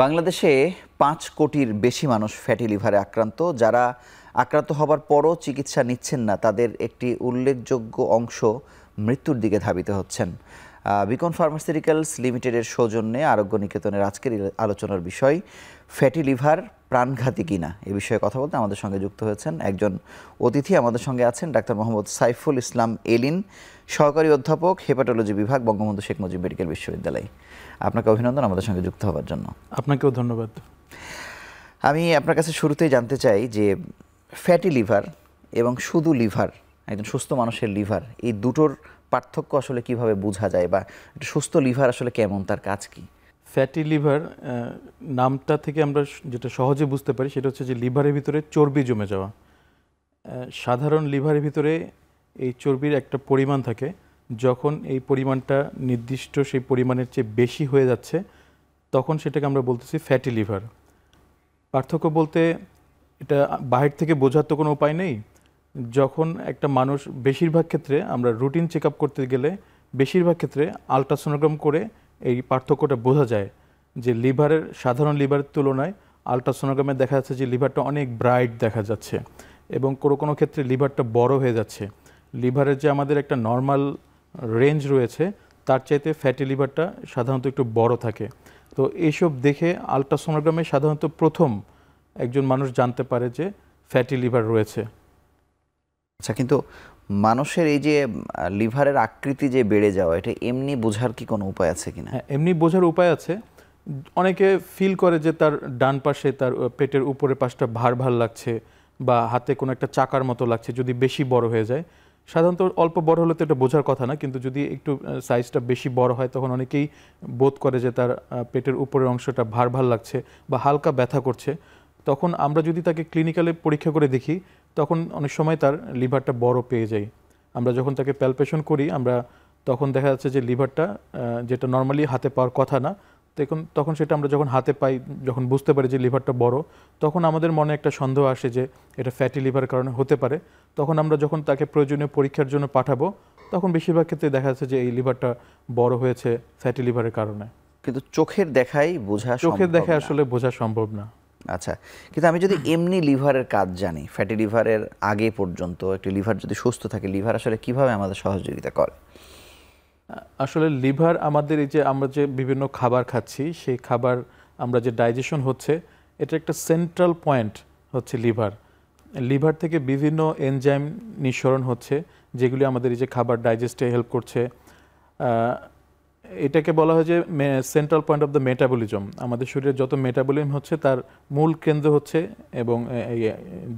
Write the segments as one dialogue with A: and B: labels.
A: বাংলাদেশে ৫ কোটির বেশি মানুষ ফ্যাটি লিভারে আক্রান্ত। যারা আক্রান্ত হবার পরও চিকিৎসা নিচ্ছেন না, তাদের একটি উল্লেখযোগ্য অংশ মৃত্যুর দিকে ধাবিত হচ্ছেন। বিকন ফার্মাসিউটিক্যালস লিমিটেডের সৌজন্যে আরোগ্য নিকেতনের আজকের আলোচনার বিষয় ফ্যাটি লিভার প্রাণঘাতী কিনা। এ বিষয়ে কথা বলতে আমাদের সঙ্গে যুক্ত হয়েছেন একজন অতিথি। আমাদের সঙ্গে আছেন ডাক্তার মোহাম্মদ সাইফুল ইসলাম এলিন, সহকারী অধ্যাপক, হেপাটোলজি বিভাগ, বঙ্গবন্ধু শেখ মুজিব মেডিকেল বিশ্ববিদ্যালয়। আপনাকে অভিনন্দন আমাদের সঙ্গে যুক্ত হওয়ার জন্য।
B: আপনাকেও ধন্যবাদ।
A: আমি আপনার কাছে শুরুতেই জানতে চাই যে ফ্যাটি লিভার এবং শুধু লিভার, একজন সুস্থ মানুষের লিভার, এই দুটোর পার্থক্য আসলে কিভাবে বোঝা যায়, বা একটা সুস্থ লিভার আসলে কেমন, তার কাজ কি?
B: ফ্যাটি লিভার নামটা থেকে আমরা যেটা সহজে বুঝতে পারি সেটা হচ্ছে যে লিভারের ভিতরে চর্বি জমে যাওয়া। সাধারণ লিভারের ভিতরে এই চর্বির একটা পরিমাণ থাকে, যখন এই পরিমাণটা নির্দিষ্ট সেই পরিমাণের চেয়ে বেশি হয়ে যাচ্ছে তখন সেটাকে আমরা বলতেছি ফ্যাটি লিভার। পার্থক্য বলতে এটা বাহির থেকে বোঝার তো কোনো উপায় নেই। যখন একটা মানুষ, বেশিরভাগ ক্ষেত্রে আমরা রুটিন চেক আপ করতে গেলে বেশিরভাগ ক্ষেত্রে আলট্রাসোনোগ্রাম করে এই পার্থক্যটা বোঝা যায় যে লিভারের, সাধারণ লিভারের তুলনায় আলট্রাসোনোগ্রামে দেখা যাচ্ছে যে লিভারটা অনেক ব্রাইট দেখা যাচ্ছে এবং কোনো কোনো ক্ষেত্রে লিভারটা বড় হয়ে যাচ্ছে। লিভারের যে আমাদের একটা নর্মাল রেঞ্জ রয়েছে তার চাইতে ফ্যাটি লিভারটা সাধারণত একটু বড় থাকে। তো এইসব দেখে আলট্রাসোনোগ্রামে সাধারণত প্রথম একজন মানুষ জানতে পারে যে ফ্যাটি লিভার রয়েছে।
A: আচ্ছা, কিন্তু মানুষের এই যে লিভারের আকৃতি যে বেড়ে যাওয়া, এটা এমনি বোঝার কি কোনো উপায় আছে কিনা?
B: হ্যাঁ, এমনি বোঝার উপায় আছে। অনেকে ফিল করে যে তার ডান পাশে, তার পেটের উপরের পাশটা ভার ভার লাগছে বা হাতে কোনো একটা চাকার মতো লাগছে যদি বেশি বড় হয়ে যায়। সাধারণত অল্প বড় হলে তো এটা বোঝার কথা না, কিন্তু যদি একটু সাইজটা বেশি বড় হয় তখন অনেকেই বোধ করে যে তার পেটের উপরের অংশটা ভার ভার লাগছে বা হালকা ব্যথা করছে। তখন আমরা যদি তাকে ক্লিনিক্যালে পরীক্ষা করে দেখি তখন অনেক সময় তার লিভারটা বড় পেয়ে যাই। আমরা যখন তাকে প্যালপেশন করি আমরা তখন দেখা যাচ্ছে যে লিভারটা যেটা নর্মালি হাতে পাওয়ার কথা না, তখন সেটা আমরা যখন হাতে পাই, যখন বুঝতে পারি যে লিভারটা বড়, তখন আমাদের মনে একটা সন্দেহ আসে যে এটা ফ্যাটি লিভারের কারণে হতে পারে। তখন আমরা যখন তাকে প্রয়োজনীয় পরীক্ষার জন্য পাঠাবো তখন বেশিরভাগ ক্ষেত্রে দেখা যাচ্ছে যে এই লিভারটা বড় হয়েছে ফ্যাটি লিভারের কারণে।
A: কিন্তু চোখের দেখায়
B: আসলে বোঝা সম্ভব না।
A: আচ্ছা, কিন্তু আমি যদি এমনি লিভারের কাজ জানি, ফ্যাটি লিভারের আগে পর্যন্ত একটি লিভার যদি সুস্থ থাকে, লিভার আসলে কিভাবে আমাদের সহযোগিতা করে?
B: আসলে লিভার আমাদের, এই যে আমরা যে বিভিন্ন খাবার খাচ্ছি সেই খাবার আমরা যে ডাইজেশন হচ্ছে, এটা একটা সেন্ট্রাল পয়েন্ট হচ্ছে লিভার। লিভার থেকে বিভিন্ন এনজাইম নিঃসরণ হচ্ছে যেগুলি আমাদের এই যে খাবার ডাইজেস্টে হেল্প করছে। এটাকে বলা হয় যে central point of the metabolism. আমাদের শরীরে যত মেটাবলিজম হচ্ছে তার মূল কেন্দ্র হচ্ছে এবং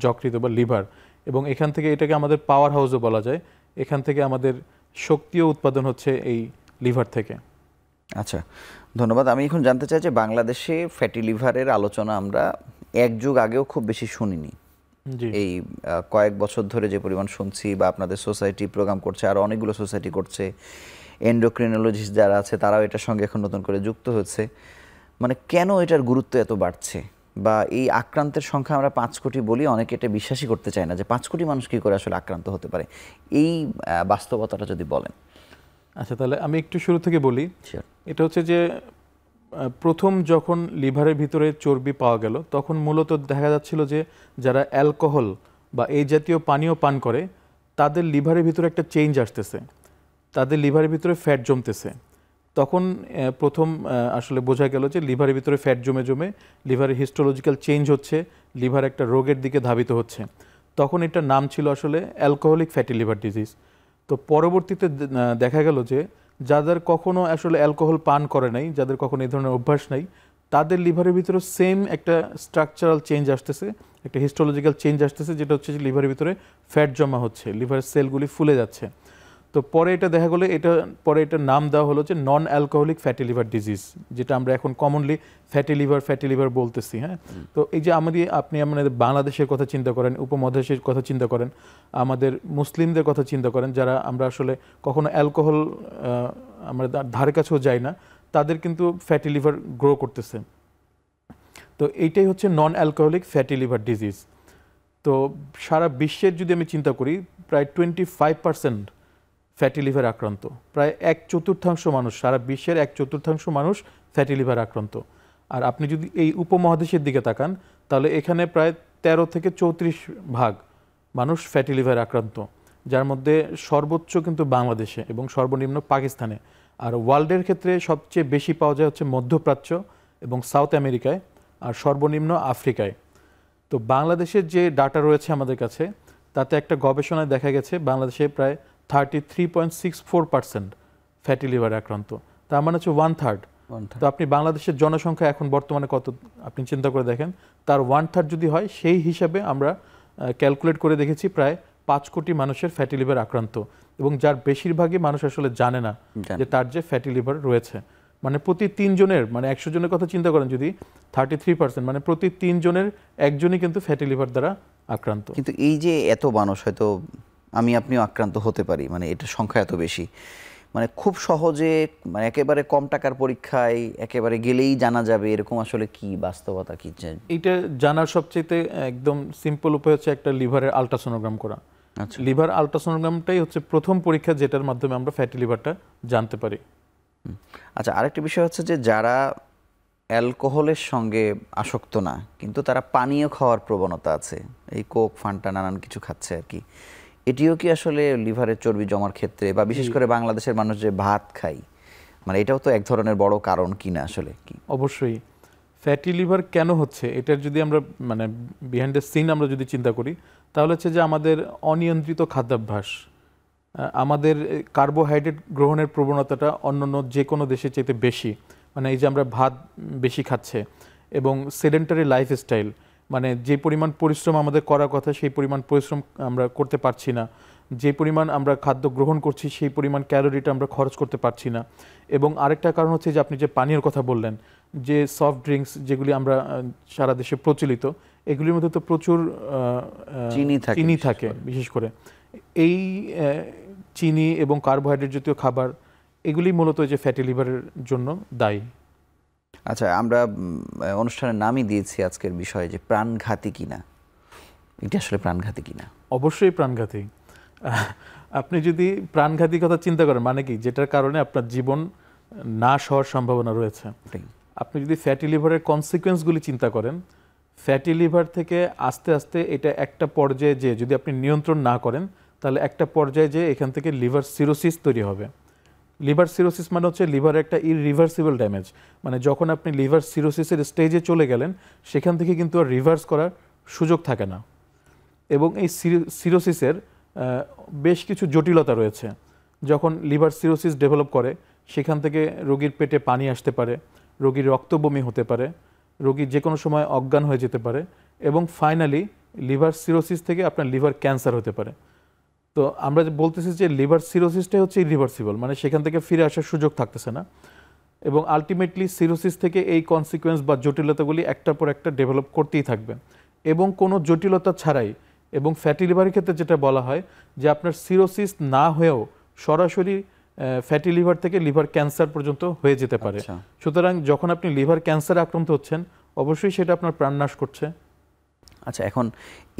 B: যকৃত বা লিভার, এবং এখান থেকে এটাকে আমাদের পাওয়ার হাউসও বলা যায়। এখান থেকে আমাদের শক্তিও উৎপাদন হচ্ছে এই লিভার থেকে।
A: আচ্ছা, ধন্যবাদ। আমি এখন জানতে চাই যে বাংলাদেশে ফ্যাটি লিভারের আলোচনা আমরা এক যুগ আগেও খুব বেশি শুনিনি। এই কয়েক বছর ধরে যে পরিমাণ শুনছি, বা আপনাদের সোসাইটি প্রোগ্রাম করছে, আর অনেকগুলো সোসাইটি করছে, এন্ডোক্রিনোলজিস্ট যারা আছে তারাও এটার সঙ্গে এখন নতুন করে যুক্ত হচ্ছে। মানে কেন এটার গুরুত্ব এত বাড়ছে, বা এই আক্রান্তের সংখ্যা আমরা ৫ কোটি বলি, অনেকে এটা বিশ্বাসই করতে চায় না যে ৫ কোটি মানুষ কী করে আসলে আক্রান্ত হতে পারে। এই বাস্তবতাটা যদি বলেন।
B: আচ্ছা, তাহলে আমি একটু শুরু থেকে বলি। এটা হচ্ছে যে প্রথম যখন লিভারের ভিতরে চর্বি পাওয়া গেল তখন মূলত দেখা যাচ্ছিল যে যারা অ্যালকোহল বা এই জাতীয় পানীয় পান করে তাদের লিভারের ভিতরে একটা চেঞ্জ আসতেছে, তাদের লিভারের ভিতরে ফ্যাট জমতেছে। তখন প্রথম আসলে বোঝা গেল যে লিভারের ভিতরে ফ্যাট জমে জমে লিভারের হিস্টোলজিক্যাল চেঞ্জ হচ্ছে, লিভার একটা রোগের দিকে ধাবিত হচ্ছে। তখন এটার নাম ছিল আসলে অ্যালকোহলিক ফ্যাটি লিভার ডিজিজ। তো পরবর্তীতে দেখা গেল যে যাদের কখনো আসলে অ্যালকোহল পান করে নাই, যাদের কখনো এই ধরনের অভ্যাস নাই, তাদের লিভারের ভিতরে সেম একটা স্ট্রাকচারাল চেঞ্জ আসতেছে, একটা হিস্টোলজিক্যাল চেঞ্জ আসতেছে, যেটা হচ্ছে যে লিভারের ভিতরে ফ্যাট জমা হচ্ছে, লিভারের সেলগুলি ফুলে যাচ্ছে। তো পরে এটা দেখা গেলো, পরে এটার নাম দেওয়া হলো যে non alcoholic fatty liver disease, যেটা আমরা এখন কমনলি ফ্যাটি লিভার বলতেছি। হ্যাঁ, তো এই যে আপনি আমাদের বাংলাদেশের কথা চিন্তা করেন, উপমহাদেশের কথা চিন্তা করেন, আমাদের মুসলিমদের কথা চিন্তা করেন, যারা আমরা আসলে কখনো অ্যালকোহল আমরা ধারে কাছেও যাই না, তাদের কিন্তু ফ্যাটি লিভার গ্রো করতেছে। তো এইটাই হচ্ছে non alcoholic fatty liver disease. তো সারা বিশ্বের যদি আমি চিন্তা করি প্রায় 25% ফ্যাটি লিভার আক্রান্ত, প্রায় 1/4 মানুষ, সারা বিশ্বের 1/4 মানুষ ফ্যাটি লিভার আক্রান্ত। আর আপনি যদি এই উপমহাদেশের দিকে তাকান তাহলে এখানে প্রায় 13 থেকে 34% মানুষ ফ্যাটি লিভার আক্রান্ত, যার মধ্যে সর্বোচ্চ কিন্তু বাংলাদেশে এবং সর্বনিম্ন পাকিস্তানে। আর ওয়ার্ল্ডের ক্ষেত্রে সবচেয়ে বেশি পাওয়া যায় হচ্ছে মধ্যপ্রাচ্য এবং সাউথ আমেরিকায়, আর সর্বনিম্ন আফ্রিকায়। তো বাংলাদেশের যে ডাটা রয়েছে আমাদের কাছে, তাতে একটা গবেষণায় দেখা গেছে বাংলাদেশে প্রায় 33.64% ফ্যাটি লিভার আক্রান্ত, তার মানে হচ্ছে 1/3। তো আপনি বাংলাদেশের জনসংখ্যা এখন বর্তমানে কত আপনি চিন্তা করে দেখেন, তার 1/3 যদি হয় সেই হিসাবে আমরা ক্যালকুলেট করে দেখেছি প্রায় 5 কোটি মানুষের ফ্যাটি লিভার আক্রান্ত, এবং যার বেশিরভাগই মানুষ আসলে জানে না যে তার যে ফ্যাটি লিভার রয়েছে। মানে প্রতি 3 জনের, মানে 100 জনের কথা চিন্তা করেন যদি, 33% মানে প্রতি 3 জনের একজনই কিন্তু ফ্যাটি লিভার দ্বারা আক্রান্ত।
A: কিন্তু এই যে এত মানুষ, হয়তো আপনিও আক্রান্ত হতে পারি, মানে এটা সংখ্যা এত বেশি, মানে খুব সহজে, মানে একেবারে কম টাকার পরীক্ষায় একেবারে গেলেই জানা যাবে, এরকম আসলে কি বাস্তবতা কি?
B: এইটা জানার সবচেয়ে একদম সিম্পল উপায় হচ্ছে একটা লিভারের আলট্রাসোনোগ্রাম করা। লিভার আলট্রাসোনোগ্রামটাই হচ্ছে প্রথম পরীক্ষা যেটার মাধ্যমে আমরা ফ্যাটি লিভারটা জানতে পারি।
A: আচ্ছা, আরেকটা বিষয় হচ্ছে যে যারা অ্যালকোহলের সঙ্গে আসক্ত না, কিন্তু তারা পানীয় খাওয়ার প্রবণতা আছে, এই কোক, ফান্টা, নানান কিছু খাচ্ছে আর কি, এটিও কি আসলে লিভারের চর্বি জমার ক্ষেত্রে, বা বিশেষ করে বাংলাদেশের মানুষ যে ভাত খায়, মানে এটাও তো এক ধরনের বড় কারণ কিনা আসলে? কি
B: অবশ্যই ফ্যাটি লিভার কেন হচ্ছে এটার যদি আমরা মানে বিহাইন্ড দ্য সিন আমরা যদি চিন্তা করি, তাহলে হচ্ছে যে আমাদের অনিয়ন্ত্রিত খাদ্যাভ্যাস, আমাদের কার্বোহাইড্রেট গ্রহণের প্রবণতাটা অন্যান্য যে কোনো দেশের চাইতে বেশি। মানে এই যে আমরা ভাত বেশি খাচ্ছে, এবং সেডেন্টারি লাইফস্টাইল, মানে যে পরিমাণ পরিশ্রম আমাদের করার কথা সেই পরিমাণ পরিশ্রম আমরা করতে পারছি না, যে পরিমাণ আমরা খাদ্য গ্রহণ করছি সেই পরিমাণ ক্যালোরিটা আমরা খরচ করতে পারছি না। এবং আরেকটা কারণ হচ্ছে যে আপনি যে পানীয়ের কথা বললেন, যে সফট ড্রিঙ্কস যেগুলি আমরা সারা দেশে প্রচলিত, এগুলির মধ্যে তো প্রচুর চিনি থাকে বিশেষ করে। এই চিনি এবং কার্বোহাইড্রেট জাতীয় খাবার, এগুলি মূলত যে ফ্যাটি লিভারের জন্য দায়ী।
A: আচ্ছা, আমরা অনুষ্ঠানের নামই দিয়েছি আজকের বিষয়ে যে প্রাণঘাতী কিনা, এটা আসলে প্রাণঘাতী কিনা?
B: অবশ্যই প্রাণঘাতী। আপনি যদি প্রাণঘাতী কথা চিন্তা করেন, মানে কি, যেটার কারণে আপনার জীবন নাশ হওয়ার সম্ভাবনা রয়েছে। আপনি যদি ফ্যাটি লিভারের কনসিকুয়েন্সগুলি চিন্তা করেন, ফ্যাটি লিভার থেকে আস্তে আস্তে এটা একটা পর্যায়ে যে যদি আপনি নিয়ন্ত্রণ না করেন, তাহলে একটা পর্যায়ে যে এখান থেকে লিভার সিরোসিস তৈরি হবে। লিভার সিরোসিস মানে হচ্ছে লিভারের একটা ইরিভার্সিবল ড্যামেজ, মানে যখন আপনি লিভার সিরোসিসের স্টেজে চলে গেলেন সেখান থেকে কিন্তু আর রিভার্স করার সুযোগ থাকে না। এবং এই সিরোসিসের বেশ কিছু জটিলতা রয়েছে। যখন লিভার সিরোসিস ডেভেলপ করে সেখান থেকে রোগীর পেটে পানি আসতে পারে, রোগীর রক্তবমি হতে পারে, রোগী যে কোনো সময় অজ্ঞান হয়ে যেতে পারে, এবং ফাইনালি লিভার সিরোসিস থেকে আপনার লিভার ক্যান্সার হতে পারে। তো আমরা যে বলতেছি যে লিভার সিরোসিসটাই হচ্ছে ইরিভার্সিবল, মানে সেখান থেকে ফিরে আসার সুযোগ থাকতেছে না, এবং আলটিমেটলি সিরোসিস থেকে এই কনসিকুয়েন্স বা জটিলতাগুলি একটার পর একটা ডেভেলপ করতেই থাকবে, এবং কোনো জটিলতা ছাড়াই। এবং ফ্যাটি লিভারের ক্ষেত্রে যেটা বলা হয় যে আপনার সিরোসিস না হয়েও সরাসরি ফ্যাটি লিভার থেকে লিভার ক্যান্সার পর্যন্ত হয়ে যেতে পারে। সুতরাং যখন আপনি লিভার ক্যান্সারে আক্রান্ত হচ্ছেন, অবশ্যই সেটা আপনার প্রাণনাশ করছে।
A: আচ্ছা, এখন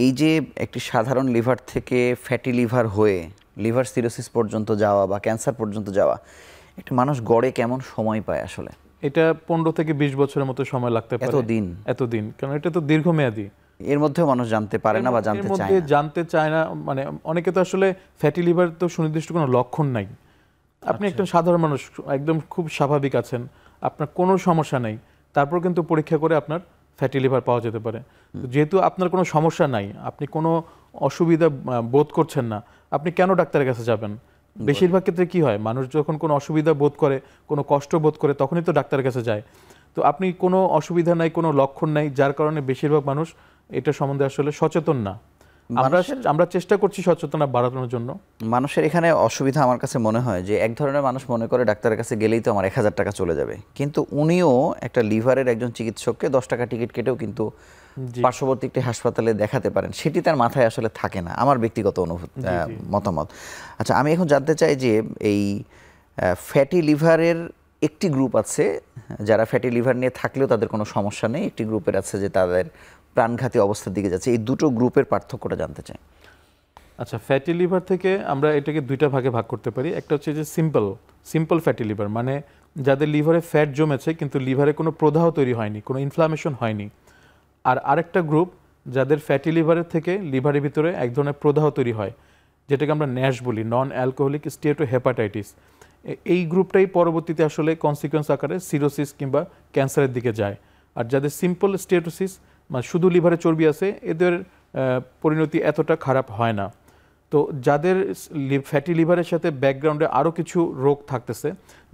A: এই যে একটি সাধারণ লিভার থেকে ফ্যাটি লিভার হয়ে লিভার সিরোসিস পর্যন্ত যাওয়া বা ক্যান্সার পর্যন্ত যাওয়া, একটা মানুষ গড়ে কেমন সময় পায় আসলে?
B: এটা 15 থেকে 20 বছরের মতো সময় লাগতে পারে। এতদিন, কারণ এটা তো দীর্ঘমেয়াদী।
A: এর মধ্যেও মানুষ জানতে পারে না বা
B: জানতে চায় না। মানে অনেকে তো আসলে ফ্যাটি লিভার তো সুনির্দিষ্ট কোনো লক্ষণ নাই। আপনি একটা সাধারণ মানুষ, একদম খুব স্বাভাবিক আছেন, আপনার কোনো সমস্যা নেই, তারপর কিন্তু পরীক্ষা করে আপনার ফ্যাটি লিভার পাওয়া যেতে পারে। যেহেতু আপনার কোনো সমস্যা নাই, আপনি কোনো অসুবিধা বোধ করছেন না, আপনি কেন ডাক্তারের কাছে যাবেন? বেশিরভাগ ক্ষেত্রে কি হয়, মানুষ যখন কোনো অসুবিধা বোধ করে, কোনো কষ্ট বোধ করে, তখনই তো ডাক্তারের কাছে যায়। তো আপনি কোনো অসুবিধা নাই, কোনো লক্ষণ নাই, যার কারণে বেশিরভাগ মানুষ এটা সম্বন্ধে আসলে সচেতন না। আমরা চেষ্টা করছি সচেতনতা বাড়ানোর জন্য।
A: মানুষের এখানে অসুবিধা আমার কাছে মনে হয় যে এক ধরনের মানুষ মনে করে ডাক্তারের কাছে গেলেই তো আমার 1000 টাকা চলে যাবে, কিন্তু উনিও একটা লিভারের একজন চিকিৎসককে 10 টাকা টিকিট কেটেও কিন্তু পার্শ্ববর্তী একটি হাসপাতালে দেখাতে পারেন, সেটি তার মাথায় আসলে থাকে না, আমার ব্যক্তিগত মতামত। আচ্ছা, আমি এখন জানতে চাই যে এই ফ্যাটি লিভারের একটি গ্রুপ আছে যারা ফ্যাটি লিভার নিয়ে থাকলেও তাদের কোনো সমস্যা নেই, একটি গ্রুপের আছে যে তাদের প্রাণঘাতী অবস্থার দিকে যাচ্ছে। এই দুটো গ্রুপের পার্থক্যটা জানতে চাই।
B: আচ্ছা, ফ্যাটি লিভার থেকে আমরা এটাকে দুইটা ভাগে ভাগ করতে পারি। একটা হচ্ছে যে সিম্পল ফ্যাটি লিভার, মানে যাদের লিভারে ফ্যাট জমেছে কিন্তু লিভারে কোনো প্রদাহ তৈরি হয়নি, কোনো ইনফ্লামেশন হয়নি। আর আরেকটা গ্রুপ যাদের ফ্যাটি লিভারের থেকে লিভারের ভিতরে এক ধরনের প্রদাহ তৈরি হয়, যেটাকে আমরা ন্যাশ বলি, নন অ্যালকোহলিক স্টিয়াটোহেপাটাইটিস। এই গ্রুপটাই পরবর্তীতে আসলে কনসিকোয়েন্স আকারে সিরোসিস কিংবা ক্যান্সারের দিকে যায়। আর যাদের সিম্পল স্টিয়াটোসিস, মানে শুধু লিভারে চর্বি আছে, এদের পরিণতি এতটা খারাপ হয় না। তো যাদের ফ্যাটি লিভারের সাথে ব্যাকগ্রাউন্ডে আরও কিছু রোগ থাকতেছে,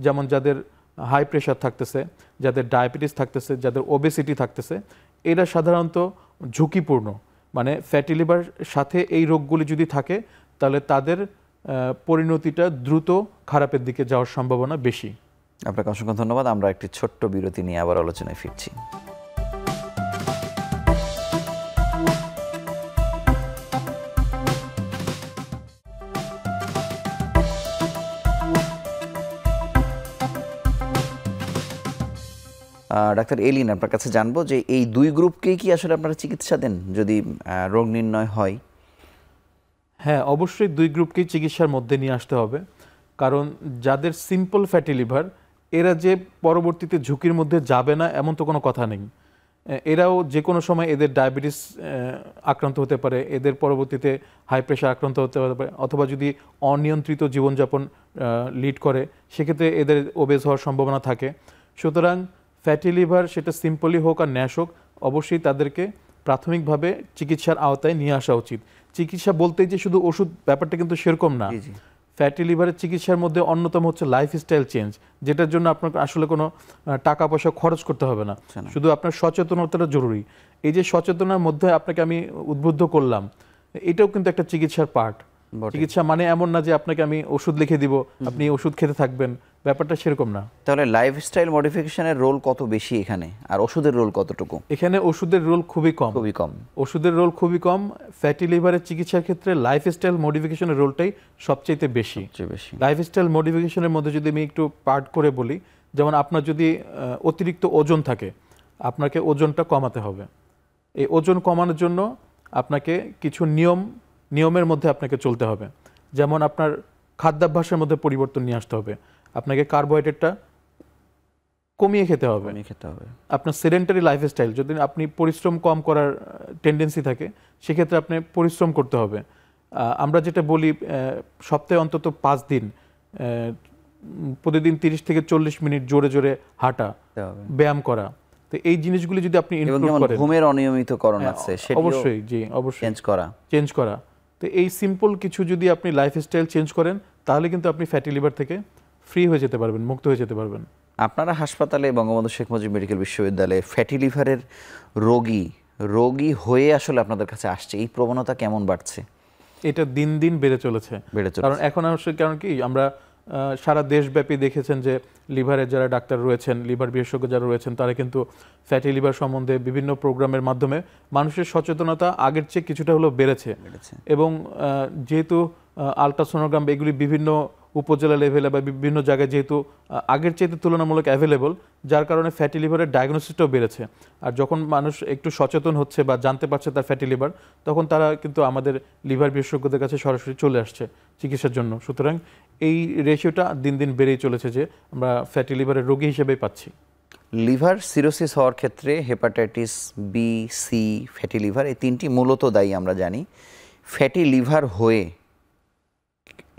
B: যেমন যাদের হাই প্রেশার থাকতেছে, যাদের ডায়াবেটিস থাকতেছে, যাদের ওবেসিটি থাকতেছে, এরা সাধারণত ঝুঁকিপূর্ণ। মানে ফ্যাটি লিভার সাথে এই রোগগুলি যদি থাকে তাহলে তাদের পরিণতিটা দ্রুত খারাপের দিকে যাওয়ার সম্ভাবনা বেশি।
A: আপনাকে অসংখ্য ধন্যবাদ। আমরা একটি ছোট্ট বিরতি নিয়ে আবার আলোচনায় ফিরছি। ডাক্তার এলিন, আপনার কাছে জানবো যে এই দুই গ্রুপকেই কি আসলে আপনারা চিকিৎসা দেন যদি রোগ নির্ণয় হয়?
B: হ্যাঁ, অবশ্যই দুই গ্রুপকেই চিকিৎসার মধ্যে নিয়ে আসতে হবে। কারণ যাদের সিম্পল ফ্যাটি লিভার, এরা যে পরবর্তীতে ঝুঁকির মধ্যে যাবে না এমন তো কোনো কথা নেই। এরাও যে কোনো সময় এদের ডায়াবেটিস আক্রান্ত হতে পারে, এদের পরবর্তীতে হাই প্রেশার আক্রান্ত হতে পারে, অথবা যদি অনিয়ন্ত্রিত জীবনযাপন লিড করে সেক্ষেত্রে এদের ওবেজ হওয়ার সম্ভাবনা থাকে। সুতরাং ফ্যাটি লিভার সেটা সিম্পলি হোক আর ন্যাশ হোক, অবশ্যই তাদেরকে প্রাথমিকভাবে চিকিৎসার আওতায় নিয়ে আসা উচিত। চিকিৎসা বলতেই যে শুধু ওষুধ, ব্যাপারটা কিন্তু সেরকম না। ফ্যাটি লিভারের চিকিৎসার মধ্যে অন্যতম হচ্ছে লাইফস্টাইল চেঞ্জ, যেটার জন্য আপনার আসলে কোনো টাকা পয়সা খরচ করতে হবে না, শুধু আপনার সচেতনতাটা জরুরি। এই যে সচেতনার মধ্যে আপনাকে আমি উদ্বুদ্ধ করলাম, এটাও কিন্তু একটা চিকিৎসার পার্ট। চিকিৎসা মানে এমন না যে আপনাকে আমি ওষুধ লিখে দিব, আপনি ওষুধ খেতে থাকবেন, ব্যাপারটা সেরকম না।
A: তাহলে লাইফস্টাইল মডিফিকেশনের রোল কত বেশি এখানে, আর ওষুধের রোল কতটুকু?
B: এখানে ওষুধের রোল খুবই কম। ওষুধের রোল খুবই কম। ফ্যাটি লিভারের চিকিৎসার ক্ষেত্রে লাইফস্টাইল মডিফিকেশনের রোলটাই সবচেয়ে বেশি। লাইফস্টাইল মডিফিকেশনের মধ্যে যদি আমি একটু পার্ট করে বলি, যেমন আপনার যদি অতিরিক্ত ওজন থাকে, আপনাকে ওজনটা কমাতে হবে। এই ওজন কমানোর জন্য আপনাকে কিছু নিয়মের মধ্যে আপনাকে চলতে হবে। যেমন আপনার খাদ্যাভ্যাসের মধ্যে পরিবর্তন নিয়ে আসতে হবে, আপনাকে কার্বোহাইড্রেটটা কমিয়ে খেতে হবে। আপনার সেডেন্টারি লাইফস্টাইল, যদি আপনি পরিশ্রম কম করার টেন্ডেন্সি থাকে সেক্ষেত্রে আপনি পরিশ্রম করতে হবে। আমরা যেটা বলি, সপ্তাহে অন্তত 5 দিন প্রতিদিন 30 থেকে 40 মিনিট জোরে জোরে হাঁটা, ব্যায়াম করা। তো এই জিনিসগুলি যদি আপনি ইনক্লুড করেন,
A: ঘুমের অনিয়মিতকরণ আছে সেটা
B: অবশ্যই, জি অবশ্যই চেঞ্জ করা। তো এই সিম্পল কিছু যদি আপনি লাইফস্টাইল চেঞ্জ করেন তাহলে কিন্তু আপনি ফ্যাটি লিভার থেকে ফ্রি হয়ে যেতে পারবেন, মুক্ত হয়ে যেতে পারবেন।
A: আপনারা হাসপাতালে বঙ্গবন্ধু শেখ মুজিব মেডিকেল বিশ্ববিদ্যালয়ে ফ্যাটি লিভারের রোগী হয়ে আসলে আপনাদের কাছে আসছে, এই প্রবণতা কেমন বাড়ছে?
B: এটা দিন দিন বেড়ে চলেছে। কারণ এখন আসলে কারণ কি, আমরা সারা দেশব্যাপী দেখেছেন যে লিভারের যারা ডাক্তার রয়েছেন, লিভার বিশেষজ্ঞ যারা রয়েছেন, তারা কিন্তু ফ্যাটি লিভার সম্বন্ধে বিভিন্ন প্রোগ্রামের মাধ্যমে মানুষের সচেতনতা আগের চেয়ে কিছুটা হলেও বেড়েছে। এবং যেহেতু আলট্রাসোনোগ্রাম এগুলি বিভিন্ন উপজেলা লেভেলে বা বিভিন্ন জায়গায় যেহেতু আগের চেয়ে তুলনামূলক অ্যাভেলেবল, যার কারণে ফ্যাটি লিভারের ডায়াগনোসিসটাও বেড়েছে। আর যখন মানুষ একটু সচেতন হচ্ছে বা জানতে পারছে তার ফ্যাটি লিভার, তখন তারা কিন্তু আমাদের লিভার বিশেষজ্ঞদের কাছে সরাসরি চলে আসছে চিকিৎসার জন্য। সুতরাং এই রেশিওটা দিন দিন বেড়েই চলেছে যে আমরা ফ্যাটি লিভারের রোগী হিসেবেই পাচ্ছি।
A: লিভার সিরোসিস হওয়ার ক্ষেত্রে hepatitis B, C, fatty liver, এই তিনটি মূলত দায়ী আমরা জানি। ফ্যাটি লিভার হয়ে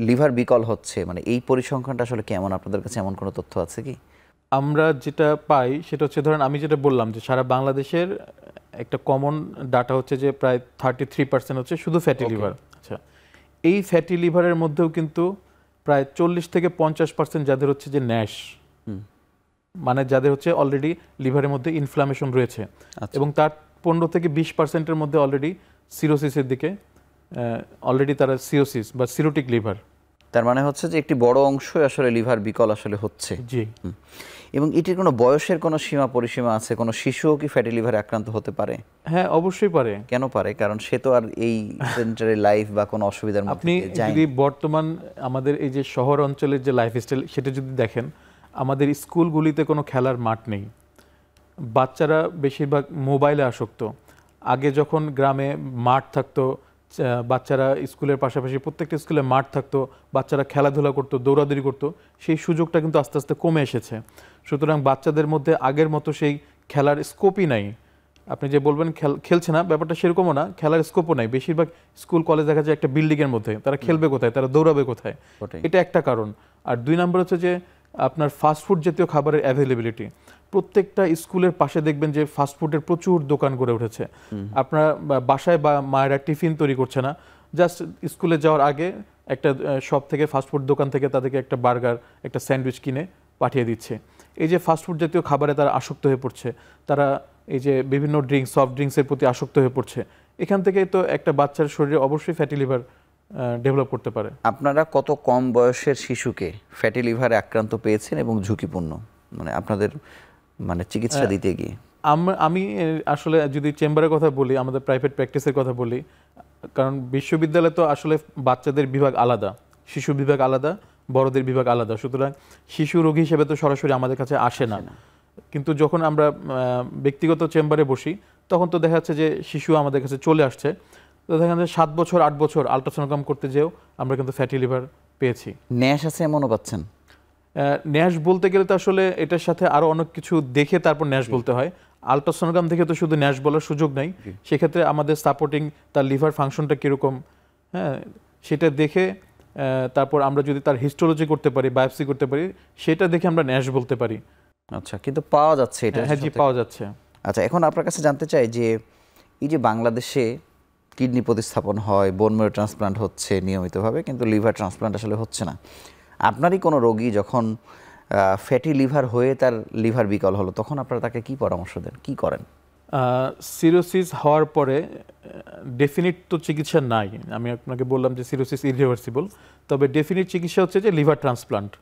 A: লিভার বিকল হচ্ছে, মানে এই পরিসংখ্যানটা আসলে কেমন? আপনাদের কাছে এমন কোনো তথ্য আছে কি?
B: আমরা যেটা পাই সেটা হচ্ছে, ধরেন আমি যেটা বললাম যে সারা বাংলাদেশের একটা কমন ডাটা হচ্ছে যে প্রায় 33% হচ্ছে শুধু ফ্যাটি লিভার। আচ্ছা, এই ফ্যাটি লিভারের মধ্যেও কিন্তু প্রায় 40 থেকে 50% যাদের হচ্ছে যে ন্যাশ, মানে যাদের হচ্ছে অলরেডি লিভারের মধ্যে ইনফ্লামেশন রয়েছে, এবং তার 15 থেকে 20%-এর মধ্যে অলরেডি সিরোসিসের দিকে, অলরেডি তারা সিরোসিস বা সিরোটিক লিভার।
A: তার মানে হচ্ছে যে একটি বড় অংশই আসলে লিভার বিকল আসলে হচ্ছে।
B: জি।
A: এবং এটির কোনো বয়সের কোনো সীমা পরিসীমা আছে? কোনো শিশুও কি ফ্যাটি লিভারে আক্রান্ত হতে পারে?
B: হ্যাঁ, অবশ্যই পারে।
A: কেন পারে? কারণ সে তো আর এই সেন্টারে লাইফ বা কোনো অসুবিধার মধ্যে
B: আপনি যদি বর্তমান আমাদের এই যে শহর অঞ্চলের যে লাইফস্টাইল সেটা যদি দেখেন, আমাদের স্কুলগুলিতে কোনো খেলার মাঠ নেই, বাচ্চারা বেশিরভাগ মোবাইলে আসক্ত। আগে যখন গ্রামে মাঠ থাকতো, বাচ্চারা স্কুলের পাশাপাশি প্রত্যেকটা স্কুলে মাঠ থাকতো, বাচ্চারা খেলাধুলা করতো, দৌড়াদৌড়ি করতো, সেই সুযোগটা কিন্তু আস্তে আস্তে কমে এসেছে। সুতরাং বাচ্চাদের মধ্যে আগের মতো সেই খেলার স্কোপই নাই। আপনি যে বলবেন খেলছে না, ব্যাপারটা সেরকমও না, খেলার স্কোপও নাই। বেশিরভাগ স্কুল কলেজ দেখা যায় একটা বিল্ডিংয়ের মধ্যে, তারা খেলবে কোথায়, তারা দৌড়াবে কোথায়? এটা একটা কারণ। আর 2 নম্বর হচ্ছে যে আপনার ফাস্টফুড জাতীয় খাবারের অ্যাভেলেবিলিটি। প্রত্যেকটা স্কুলের পাশে দেখবেন যে ফাস্টফুডের প্রচুর দোকান গড়ে উঠেছে। আপনারা বাসায় বা মায়েরা টিফিন তৈরি করছে না, জাস্ট স্কুলে যাওয়ার আগে একটা শপ থেকে, ফাস্টফুড দোকান থেকে তাদেরকে একটা বার্গার, একটা স্যান্ডউইচ কিনে পাঠিয়ে দিচ্ছে। এই যে ফাস্টফুড জাতীয় খাবারে তারা আসক্ত হয়ে পড়ছে, তারা এই যে বিভিন্ন ড্রিঙ্কস, সফট ড্রিঙ্কসের প্রতি আসক্ত হয়ে পড়ছে। এখান থেকে তো একটা বাচ্চার শরীরে অবশ্যই ফ্যাটি লিভার ডেভেলপ করতে পারে।
A: আপনারা কত কম বয়সের শিশুকে ফ্যাটি লিভারে আক্রান্ত পেয়েছেন এবং ঝুঁকিপূর্ণ, মানে আপনাদের চিকিৎসা দিতে গিয়ে?
B: আমি আসলে যদি চেম্বারের কথা বলি, আমাদের প্রাইভেট প্র্যাকটিসের কথা বলি, কারণ বিশ্ববিদ্যালয়ে তো আসলে বাচ্চাদের বিভাগ আলাদা, শিশু বিভাগ আলাদা, বড়দের বিভাগ আলাদা। সুতরাং শিশু রোগী হিসেবে তো সরাসরি আমাদের কাছে আসে না। কিন্তু যখন আমরা ব্যক্তিগত চেম্বারে বসি, তখন তো দেখা যাচ্ছে যে শিশু আমাদের কাছে চলে আসছে। তো দেখা যাচ্ছে 7 বছর 8 বছর আলট্রাসোনোগ্রাম করতে যেও আমরা কিন্তু ফ্যাটি লিভার পেয়েছি।
A: ন্যাশ আছে এমনও পাচ্ছেন?
B: ন্যাশ বলতে গেলে তো আসলে এটার সাথে আরো অনেক কিছু দেখে তারপর ন্যাশ বলতে হয়। আলট্রাসোনোগ্রাম দেখে তো শুধু ন্যাশ বলার সুযোগ নাই, সেক্ষেত্রে আমাদের সাপোর্টিং তার লিভার ফাংশনটা কীরকম, হ্যাঁ, সেটা দেখে তারপর আমরা যদি তার হিস্টোলজি করতে পারি, বায়োপসি করতে পারি, সেটা দেখে আমরা ন্যাশ বলতে পারি।
A: আচ্ছা, কিন্তু পাওয়া যাচ্ছে এটা?
B: হ্যাঁ জি, পাওয়া যাচ্ছে।
A: আচ্ছা, এখন আপনার কাছে জানতে চাই যে এই যে বাংলাদেশে কিডনি প্রতিস্থাপন হয়, বোন ম্যারো ট্রান্সপ্লান্ট হচ্ছে নিয়মিতভাবে, কিন্তু লিভার ট্রান্সপ্লান্ট আসলে হচ্ছে না। আপনারই কোনো রোগী যখন ফ্যাটি লিভার হয়ে তার লিভার বিকল হলো, তখন আপনারা তাকে কি পরামর্শ দেন, কি করেন?
B: সিরোসিস হওয়ার পরে ডেফিনিট তো চিকিৎসা নাই। আমি আপনাকে বললাম যে সিরোসিস ইরিভার্সিবল, তবে ডেফিনিট চিকিৎসা হচ্ছে যে লিভার ট্রান্সপ্লান্ট।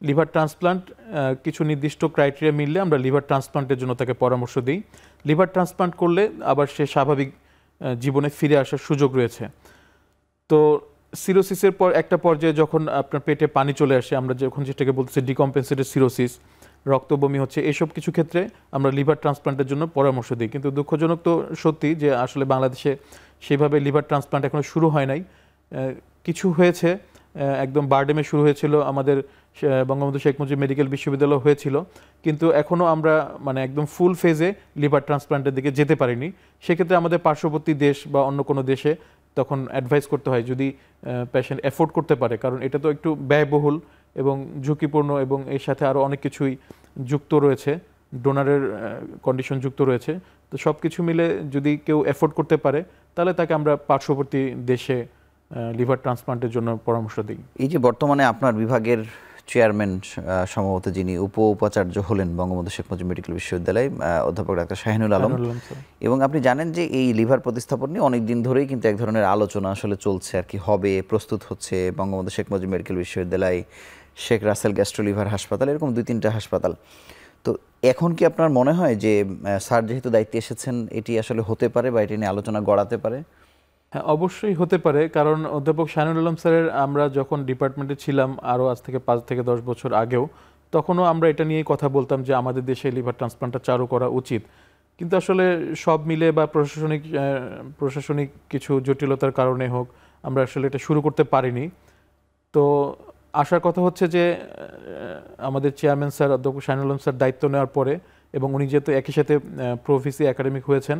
B: লিভার ট্রান্সপ্লান্ট কিছু নির্দিষ্ট ক্রাইটেরিয়া মিললে আমরা লিভার ট্রান্সপ্লান্টের জন্য তাকে পরামর্শ দিই। লিভার ট্রান্সপ্লান্ট করলে আবার সে স্বাভাবিক জীবনে ফিরে আসার সুযোগ রয়েছে। তো সিরোসিসের পর একটা পর্যায়ে যখন আপনার পেটে পানি চলে আসে, আমরা যখন যেটাকে বলতেছি ডিকম্পেনসেটেড সিরোসিস, রক্ত বমি হচ্ছে, এসব কিছু ক্ষেত্রে আমরা লিভার ট্রান্সপ্লান্টের জন্য পরামর্শ দিই। কিন্তু দুঃখজনক তো সত্যি যে আসলে বাংলাদেশে সেভাবে লিভার ট্রান্সপ্লান্ট এখনো শুরু হয় নাই। কিছু হয়েছে, একদম বারডেমে শুরু হয়েছিল, আমাদের বঙ্গবন্ধু শেখ মুজিব মেডিকেল বিশ্ববিদ্যালয় হয়েছিল, কিন্তু এখনও আমরা একদম ফুল ফেজে লিভার ট্রান্সপ্লান্টের দিকে যেতে পারিনি। সেক্ষেত্রে আমাদের পার্শ্ববর্তী দেশ বা অন্য কোনো দেশে তখন অ্যাডভাইস করতে হয়, যদি পেশেন্ট অ্যাফোর্ড করতে পারে, কারণ এটা তো একটু ব্যয়বহুল এবং ঝুঁকিপূর্ণ এবং এর সাথে আরও অনেক কিছুই যুক্ত রয়েছে, ডোনারের কন্ডিশন যুক্ত রয়েছে। তো সব কিছু মিলে যদি কেউ অ্যাফোর্ড করতে পারে, তাহলে তাকে আমরা পার্শ্ববর্তী দেশে লিভার ট্রান্সপ্লান্টের জন্য পরামর্শ দিই।
A: এই যে বর্তমানে আপনার বিভাগের চেয়ারম্যান সম্ভবত যিনি উপাচার্য হলেন বঙ্গবন্ধু শেখ মুজিব মেডিকেল বিশ্ববিদ্যালয়, অধ্যাপক ডাক্তার শাহিনুল আলম, এবং আপনি জানেন যে এই লিভার প্রতিস্থাপন নিয়ে অনেক দিন ধরেই কিন্তু এক ধরনের আলোচনা আসলে চলছে আর কি, হবে, প্রস্তুত হচ্ছে বঙ্গবন্ধু শেখ মুজিব মেডিকেল বিশ্ববিদ্যালয়, শেখ রাসেল গ্যাস্ট্রো লিভার হাসপাতাল, এরকম 2-3টা হাসপাতাল। তো এখন কি আপনার মনে হয় যে স্যার যেহেতু দায়িত্বে এসেছেন, এটি আসলে হতে পারে বা এটি নিয়ে আলোচনা গড়াতে পারে?
B: হ্যাঁ, অবশ্যই হতে পারে, কারণ অধ্যাপক শাহিনুল আলম স্যারের আমরা যখন ডিপার্টমেন্টে ছিলাম আরও আজ থেকে 5 থেকে 10 বছর আগেও, তখনও আমরা এটা নিয়েই কথা বলতাম যে আমাদের দেশে লিভার ট্রান্সপ্লান্টটা চালু করা উচিত। কিন্তু আসলে সব মিলে বা প্রশাসনিক কিছু জটিলতার কারণে হোক, আমরা আসলে এটা শুরু করতে পারিনি। তো আসার কথা হচ্ছে যে আমাদের চেয়ারম্যান স্যার অধ্যাপক শাহিনুল আলম স্যার দায়িত্ব নেওয়ার পরে, এবং উনি যেহেতু একই সাথে প্রভিসি একাডেমিক হয়েছেন,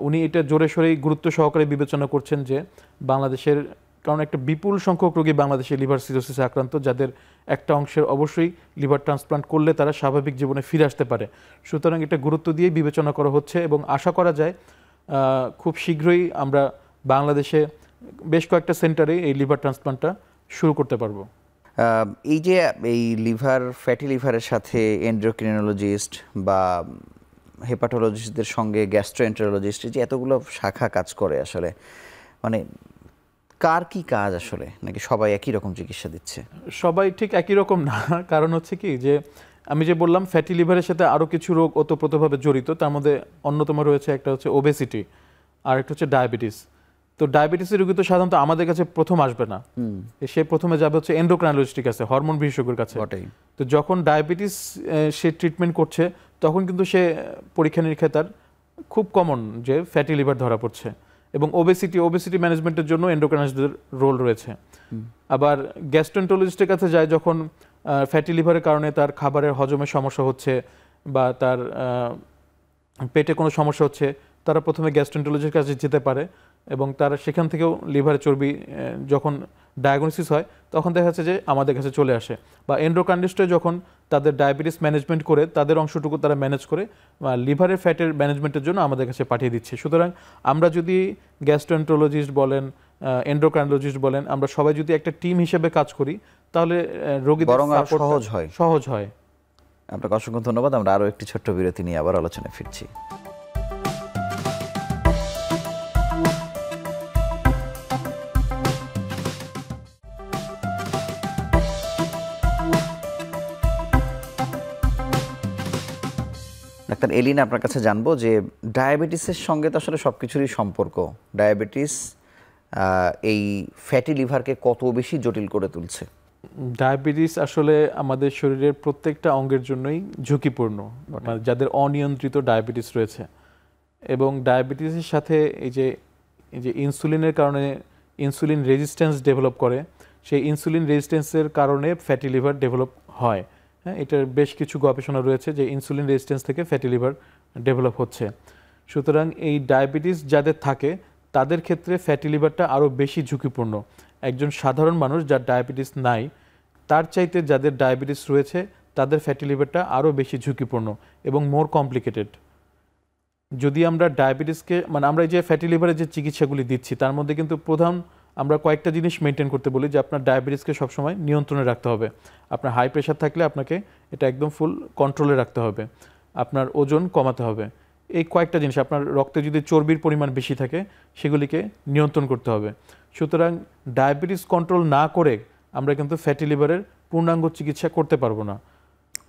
B: উনি এটা জোরে সোরেই গুরুত্ব সহকারে বিবেচনা করছেন যে বাংলাদেশের, কারণ একটা বিপুল সংখ্যক রোগী বাংলাদেশে লিভার সিরোসিসে আক্রান্ত, যাদের একটা অংশের অবশ্যই লিভার ট্রান্সপ্লান্ট করলে তারা স্বাভাবিক জীবনে ফিরে আসতে পারে। সুতরাং এটা গুরুত্ব দিয়ে বিবেচনা করা হচ্ছে এবং আশা করা যায় খুব শীঘ্রই আমরা বাংলাদেশে বেশ কয়েকটা সেন্টারে এই লিভার ট্রান্সপ্লান্টটা শুরু করতে পারবো।
A: এই যে এই লিভার, ফ্যাটি লিভারের সাথে এন্ডোক্রিনোলজিস্ট বা হেপাটোলজিস্টদের সঙ্গে গ্যাস্ট্রোএন্টারোলজিস্ট, যে এতগুলো শাখা কাজ করে, আসলে কার কি কাজ আসলে, নাকি সবাই একই রকম চিকিৎসা দিচ্ছে?
B: সবাই ঠিক একই রকম না, কারণ হচ্ছে কি যে আমি যে বললাম ফ্যাটি লিভারের সাথে আরও কিছু রোগ ওতপ্রোতভাবে জড়িত, তার মধ্যে অন্যতম রয়েছে একটা হচ্ছে ওবেসিটি, আর একটা হচ্ছে ডায়াবেটিস। তো ডায়াবেটিসের রোগী তো সাধারণত আমাদের কাছে প্রথম আসবে না, সে প্রথমে যাবে হচ্ছে এন্ডোক্রাইনোলজিস্টের কাছে, হরমোন বিশেষজ্ঞের কাছে। তো যখন ডায়াবেটিস সে ট্রিটমেন্ট করছে তখন কিন্তু সে পরীক্ষা নিরীক্ষায় তার খুব কমন যে ফ্যাটি লিভার ধরা পড়ছে। এবং ওবেসিটি ম্যানেজমেন্টের জন্য এন্ডোক্রাইনোলজিস্টদের রোল রয়েছে। আবার গ্যাস্ট্রোএন্টারোলজিস্টের কাছে যায় যখন ফ্যাটি লিভারের কারণে তার খাবারের হজমের সমস্যা হচ্ছে বা তার পেটে কোনো সমস্যা হচ্ছে, তারা প্রথমে গ্যাস্ট্রোএন্টারোলজির কাছে যেতে পারে এবং তারা সেখান থেকেও লিভারে চর্বি যখন ডায়াগনোসিস হয় তখন দেখা যাচ্ছে যে আমাদের কাছে চলে আসে। বা এন্ডোক্রাইনিস্টে যখন তাদের ডায়াবেটিস ম্যানেজমেন্ট করে তাদের অংশটুকু তারা ম্যানেজ করে লিভারের ফ্যাটের ম্যানেজমেন্টের জন্য আমাদের কাছে পাঠিয়ে দিচ্ছে। সুতরাং আমরা যদি গ্যাস্ট্রোএন্টারোলজিস্ট বলেন, এন্ডোক্রাইনোলজিস্ট বলেন, আমরা সবাই যদি একটা টিম হিসেবে কাজ করি তাহলে রোগীদের সহজ হয়।
A: আপনাকে অসংখ্য ধন্যবাদ। আমরা আরও একটি ছোট্ট বিরতি নিয়ে আবার আলোচনায় ফিরছি। ডাক্তার এলিনা, আপনার কাছে জানবো যে ডায়াবেটিসের সঙ্গে তো আসলে সব কিছুরই সম্পর্ক। ডায়াবেটিস এই ফ্যাটি লিভারকে কত বেশি জটিল করে তুলছে?
B: ডায়াবেটিস আসলে আমাদের শরীরের প্রত্যেকটা অঙ্গের জন্যই ঝুঁকিপূর্ণ, মানে যাদের অনিয়ন্ত্রিত ডায়াবেটিস রয়েছে। এবং ডায়াবেটিসের সাথে এই যে ইনসুলিনের কারণে ইনসুলিন রেজিস্ট্যান্স ডেভেলপ করে, সেই ইনসুলিন রেজিস্ট্যান্সের কারণে ফ্যাটি লিভার ডেভেলপ হয়। হ্যাঁ, এটার বেশ কিছু গবেষণা রয়েছে যে ইনসুলিন রেজিস্ট্যান্স থেকে ফ্যাটি লিভার ডেভেলপ হচ্ছে। সুতরাং এই ডায়াবেটিস যাদের থাকে তাদের ক্ষেত্রে ফ্যাটি লিভারটা আরও বেশি ঝুঁকিপূর্ণ। একজন সাধারণ মানুষ যার ডায়াবেটিস নাই তার চাইতে যাদের ডায়াবেটিস রয়েছে তাদের ফ্যাটি লিভারটা আরও বেশি ঝুঁকিপূর্ণ এবং মোর কমপ্লিকেটেড। যদি আমরা ডায়াবেটিসকে আমরা এই যে ফ্যাটি লিভারের যে চিকিৎসাগুলি দিচ্ছি তার মধ্যে কিন্তু প্রধান আমরা কয়েকটা জিনিস মেনটেন করতে বলি যে আপনার ডায়াবেটিসকে সবসময় নিয়ন্ত্রণে রাখতে হবে। আপনার হাই প্রেশার থাকলে আপনাকে এটা একদম ফুল কন্ট্রোলে রাখতে হবে, আপনার ওজন কমাতে হবে। এই কয়েকটা জিনিস, আপনার রক্তে যদি চর্বির পরিমাণ বেশি থাকে সেগুলিকে নিয়ন্ত্রণ করতে হবে। সুতরাং ডায়াবেটিস কন্ট্রোল না করে আমরা কিন্তু ফ্যাটি লিভারের পূর্ণাঙ্গ চিকিৎসা করতে পারবো না।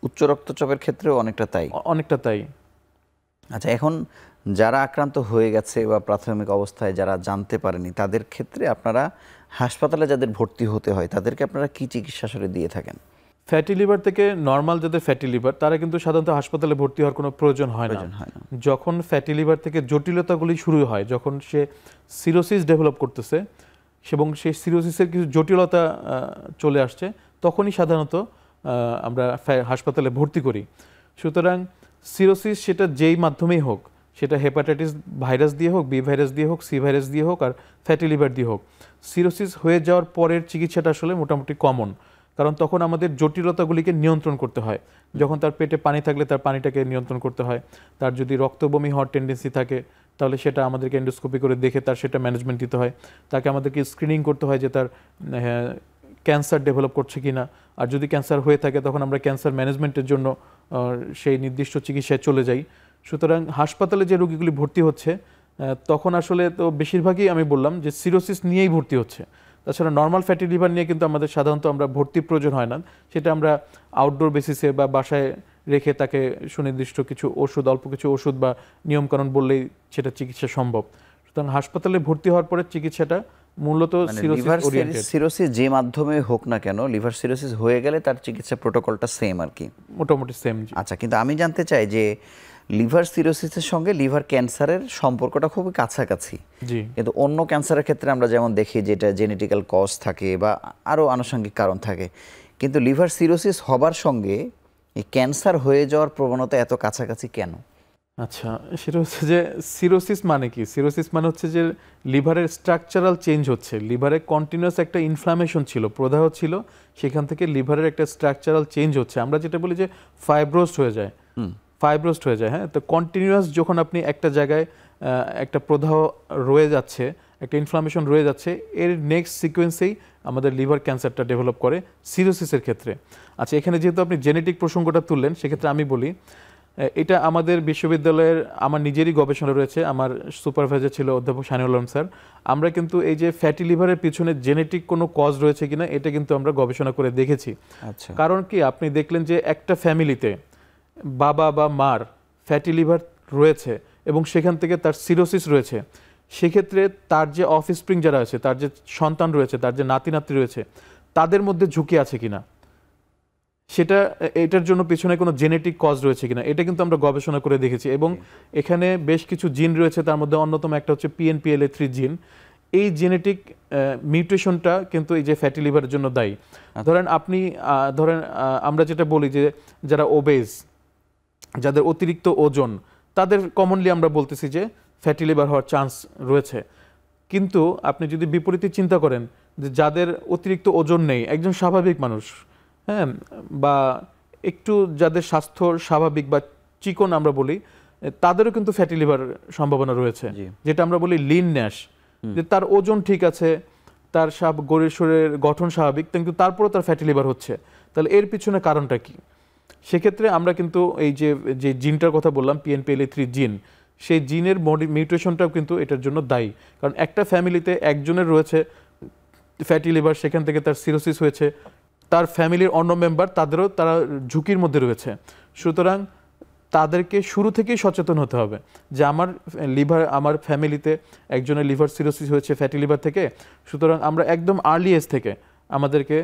A: উচ্চ রক্তচাপের ক্ষেত্রেও অনেকটা তাই। আচ্ছা, এখন যারা আক্রান্ত হয়ে গেছে বা প্রাথমিক অবস্থায় যারা জানতে পারেনি তাদের ক্ষেত্রে আপনারা হাসপাতালে যাদের ভর্তি হতে হয় তাদেরকে আপনারা কি চিকিৎসা আসলে দিয়ে থাকেন?
B: ফ্যাটি লিভার থেকে নর্মাল যাদের ফ্যাটি লিভার তারা কিন্তু সাধারণত হাসপাতালে ভর্তি হওয়ার কোনো প্রয়োজন হয় না। যখন ফ্যাটি লিভার থেকে জটিলতাগুলি শুরু হয়, যখন সে সিরোসিস ডেভেলপ করতেছে এবং সেই সিরোসিসের কিছু জটিলতা চলে আসছে, তখনই সাধারণত আমরা হাসপাতালে ভর্তি করি। সুতরাং সিরোসিস সেটা যেই মাধ্যমেই হোক, সেটা হেপাটাইটিস ভাইরাস দিয়ে হোক, বি ভাইরাস দিয়ে হোক, সি ভাইরাস দিয়ে হোক, আর ফ্যাটি লিভার দিয়ে হোক, সিরোসিস হয়ে যাওয়ার পরের চিকিৎসাটা আসলে মোটামুটি কমন। কারণ তখন আমাদের জটিলতাগুলিকে নিয়ন্ত্রণ করতে হয়। যখন তার পেটে পানি থাকলে তার পানিটাকে নিয়ন্ত্রণ করতে হয়। তার যদি রক্তবমি হওয়ার টেন্ডেন্সি থাকে তাহলে সেটা আমাদেরকে এন্ডোস্কোপি করে দেখে তার সেটা ম্যানেজমেন্ট দিতে হয়। তাকে আমাদেরকে স্ক্রিনিং করতে হয় যে তার ক্যান্সার ডেভেলপ করছে কি না। আর যদি ক্যান্সার হয়ে থাকে তখন আমরা ক্যান্সার ম্যানেজমেন্টের জন্য সেই নির্দিষ্ট চিকিৎসায় চলে যাই। সুতরাং হাসপাতালে যে রোগীগুলি ভর্তি হচ্ছে তখন আসলে তো বেশিরভাগই আমি বললাম যে সিরোসিস নিয়েই ভর্তি হচ্ছে। তাছাড়া নর্মাল ফ্যাটি লিভার নিয়ে কিন্তু আমাদের সাধারণত আমরা ভর্তির প্রয়োজন হয় না, সেটা আমরা আউটডোর বেসিসে বা বাসায় রেখে তাকে সুনির্দিষ্ট কিছু ওষুধ, অল্প কিছু ওষুধ বা নিয়মকানুন বললেই সেটা চিকিৎসা সম্ভব। সুতরাং হাসপাতালে ভর্তি হওয়ার পরে চিকিৎসাটা মূলত
A: সিরোসিস যে মাধ্যমে হোক না কেন, লিভার সিরোসিস হয়ে গেলে তার চিকিৎসা প্রোটোকলটা সেম আর কি,
B: মোটামুটি সেম।
A: আচ্ছা, কিন্তু আমি জানতে চাই যে লিভার সিরোসিসের সঙ্গে লিভার ক্যান্সারের সম্পর্কটা খুবই কাছাকাছি, কিন্তু অন্য ক্যান্সারের ক্ষেত্রে আমরা যেমন দেখি যেটা জেনেটিক্যাল কজ থাকে বা আরও আনুষঙ্গিক কারণ থাকে, কিন্তু লিভার সিরোসিস হবার সঙ্গে এই ক্যান্সার হয়ে যাওয়ার প্রবণতা এত কাছাকাছি কেন?
B: আচ্ছা, সেটা হচ্ছে যে সিরোসিস মানে কি? সিরোসিস মানে হচ্ছে যে লিভারের স্ট্রাকচারাল চেঞ্জ হচ্ছে। লিভারে কন্টিনিউয়াস একটা ইনফ্লামেশন ছিল, প্রদাহ ছিল, সেখান থেকে লিভারের একটা স্ট্রাকচারাল চেঞ্জ হচ্ছে। আমরা যেটা বলি যে ফাইব্রোস্ট হয়ে যায়, হ্যাঁ। তো কন্টিনিউয়াস যখন আপনি একটা জায়গায় একটা প্রদাহ রয়ে যাচ্ছে, একটা ইনফ্লামেশন রয়ে যাচ্ছে, এর নেক্সট সিকোয়েন্সেই আমাদের লিভার ক্যান্সারটা ডেভেলপ করে সিরোসিসের ক্ষেত্রে। আচ্ছা, এখানে যেহেতু আপনি জেনেটিক প্রসঙ্গটা তুললেন, সেক্ষেত্রে আমি বলি এটা আমাদের বিশ্ববিদ্যালয়ের আমার নিজেরই গবেষণা রয়েছে, আমার সুপারভাইজার ছিল অধ্যাপক শানিউল আলম স্যার। আমরা কিন্তু এই যে ফ্যাটি লিভারের পিছনে জেনেটিক কোনো কজ রয়েছে কিনা এটা কিন্তু আমরা গবেষণা করে দেখেছি।
A: আচ্ছা,
B: কারণ কি, আপনি দেখলেন যে একটা ফ্যামিলিতে বাবা বা মার ফ্যাটি লিভার রয়েছে এবং সেখান থেকে তার সিরোসিস রয়েছে, সেক্ষেত্রে তার যে অফস্প্রিং যারা আছে, তার যে সন্তান রয়েছে, তার যে নাতি নাতনি রয়েছে, তাদের মধ্যে ঝুঁকি আছে কিনা, সেটা এটার জন্য পিছনে কোনো জেনেটিক কজ রয়েছে কিনা, এটা কিন্তু আমরা গবেষণা করে দেখেছি। এবং এখানে বেশ কিছু জিন রয়েছে, তার মধ্যে অন্যতম একটা হচ্ছে PNPLA3 জিন। এই জেনেটিক মিউটেশনটা কিন্তু এই যে ফ্যাটি লিভারের জন্য দায়ী। ধরেন আপনি আমরা যেটা বলি যে যারা ওবেজ, যাদের অতিরিক্ত ওজন, তাদের কমনলি আমরা বলতেছি যে ফ্যাটি লিভার হওয়ার চান্স রয়েছে। কিন্তু আপনি যদি বিপরীতে চিন্তা করেন যে যাদের অতিরিক্ত ওজন নেই, একজন স্বাভাবিক মানুষ, হ্যাঁ, বা একটু যাদের স্বাস্থ্য স্বাভাবিক বা চিকন আমরা বলি, তাদেরও কিন্তু ফ্যাটি লিভার সম্ভাবনা রয়েছে, যেটা আমরা বলি লিন ন্যাশ, যে তার ওজন ঠিক আছে, তার শরীরের গঠন স্বাভাবিক, কিন্তু তারপরেও তার ফ্যাটি লিভার হচ্ছে। তাহলে এর পিছনে কারণটা কি? সেক্ষেত্রে আমরা কিন্তু এই যে জিনটার কথা বললাম, PNPLA3 জিন, সেই জিনের মিউটেশনটাও কিন্তু এটার জন্য দায়ী। কারণ একটা ফ্যামিলিতে একজনের রয়েছে ফ্যাটি লিভার, সেখান থেকে তার সিরোসিস হয়েছে, তার ফ্যামিলির অন্য মেম্বার তারা ঝুঁকির মধ্যে রয়েছে। সুতরাং তাদেরকে শুরু থেকেই সচেতন হতে হবে যে আমার ফ্যামিলিতে একজনের লিভার সিরোসিস হয়েছে ফ্যাটি লিভার থেকে, সুতরাং আমরা একদম আর্লি এজ থেকে আমাদেরকে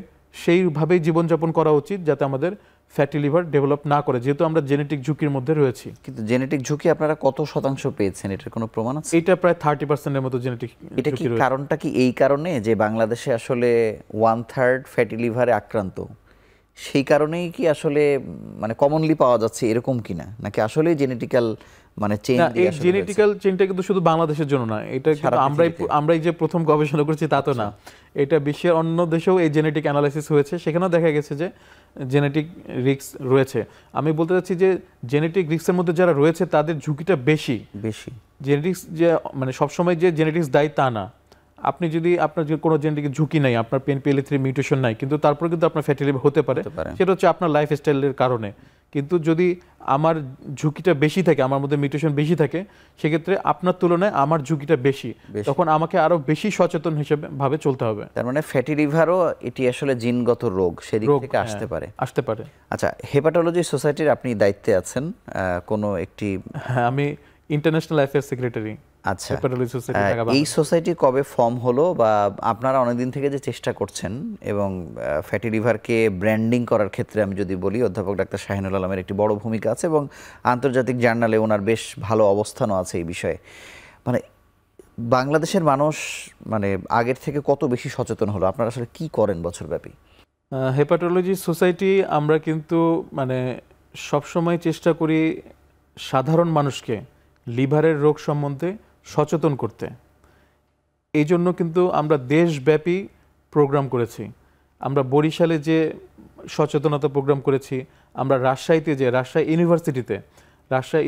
B: সেইভাবেই জীবনযাপন করা উচিত যাতে আমাদের ফ্যাটি লিভার ডেভেলপ না করে, যেহেতু আমরা জেনেটিক ঝুঁকির মধ্যে রয়েছি।
A: কিন্তু জেনেটিক ঝুঁকি আপনারা কত শতাংশ পেয়েছেন, এটার কোনো প্রমাণ আছে?
B: এটা প্রায় 30% মতো জেনেটিক।
A: এটা কি কারণটা কি এই কারণে যে বাংলাদেশে আসলে 1/3 ফ্যাটি লিভারে আক্রান্ত, সেই কারণেই কি আসলে মানে কমনলি পাওয়া যাচ্ছে এরকম কিনা, নাকি আসলে জেনেটিক্যাল মানে চেইন?
B: এই জেনেটিক্যাল চেইনটা কিন্তু শুধু বাংলাদেশের জন্য না, এটা কিন্তু আমরাই যে প্রথম গবেষণা করেছি তা তো না। এটা বিশ্বের অন্য দেশেও এই জেনেটিক অ্যানালাইসিস হয়েছে, সেখানেও দেখা গেছে যে জেনেটিক রিস্ক রয়েছে। আমি বলতে চাচ্ছি যে জেনেটিক রিস্কের মধ্যে যারা রয়েছে তাদের ঝুঁকিটা বেশি। জেনেটিক্স যে মানে সবসময় যে জেনেটিক্স দায়ী তা না। আপনি যদি আপনার কোনো জেনেটিক ঝুঁকি নাই, আপনার PNPLA3 মিউটেশন নাই, কিন্তু তারপর কিন্তু আপনার ফ্যাটি লিভার হতে পারে, সেটা হচ্ছে আপনার লাইফস্টাইলের কারণে। কিন্তু যদি আমার ঝুঁকিটা বেশি থাকে, আমার মধ্যে মিউটেশন বেশি থাকে, সেক্ষেত্রে আপনার তুলনায় আমার ঝুঁকিটা বেশি, তখন আমাকে আরো বেশি সচেতন হিসেবে ভাবে চলতে হবে।
A: তার মানে ফ্যাটি লিভারও এটি আসলে জিনগত রোগ, সেদিক থেকে আসতে পারে। আচ্ছা, হেপাটোলজি সোসাইটির আপনি দায়িত্বে আছেন কোনো একটি?
B: হ্যাঁ, আমি ইন্টারন্যাশনাল অ্যাফেয়ার্স সেক্রেটারি।
A: আচ্ছা, এই সোসাইটি কবে ফর্ম হলো, বা আপনারা অনেকদিন থেকে যে চেষ্টা করছেন এবং ফ্যাটি লিভারকে ব্র্যান্ডিং করার ক্ষেত্রে আমি যদি বলি, অধ্যাপক ডাক্তার শাহিনুল আলমের একটি বড় ভূমিকা আছে এবং আন্তর্জাতিক জার্নালে ওনার বেশ ভালো অবস্থানও আছে এই বিষয়ে। মানে বাংলাদেশের মানুষ মানে আগের থেকে কত বেশি সচেতন হলো? আপনারা আসলে কি করেন বছরব্যাপী?
B: হেপাটোলজি সোসাইটি আমরা কিন্তু মানে সবসময় চেষ্টা করি সাধারণ মানুষকে লিভারের রোগ সম্বন্ধে সচেতন করতে। এই জন্য কিন্তু আমরা দেশব্যাপী প্রোগ্রাম করেছি। আমরা বরিশালে যে সচেতনতা প্রোগ্রাম করেছি, আমরা রাজশাহীতে যে রাজশাহী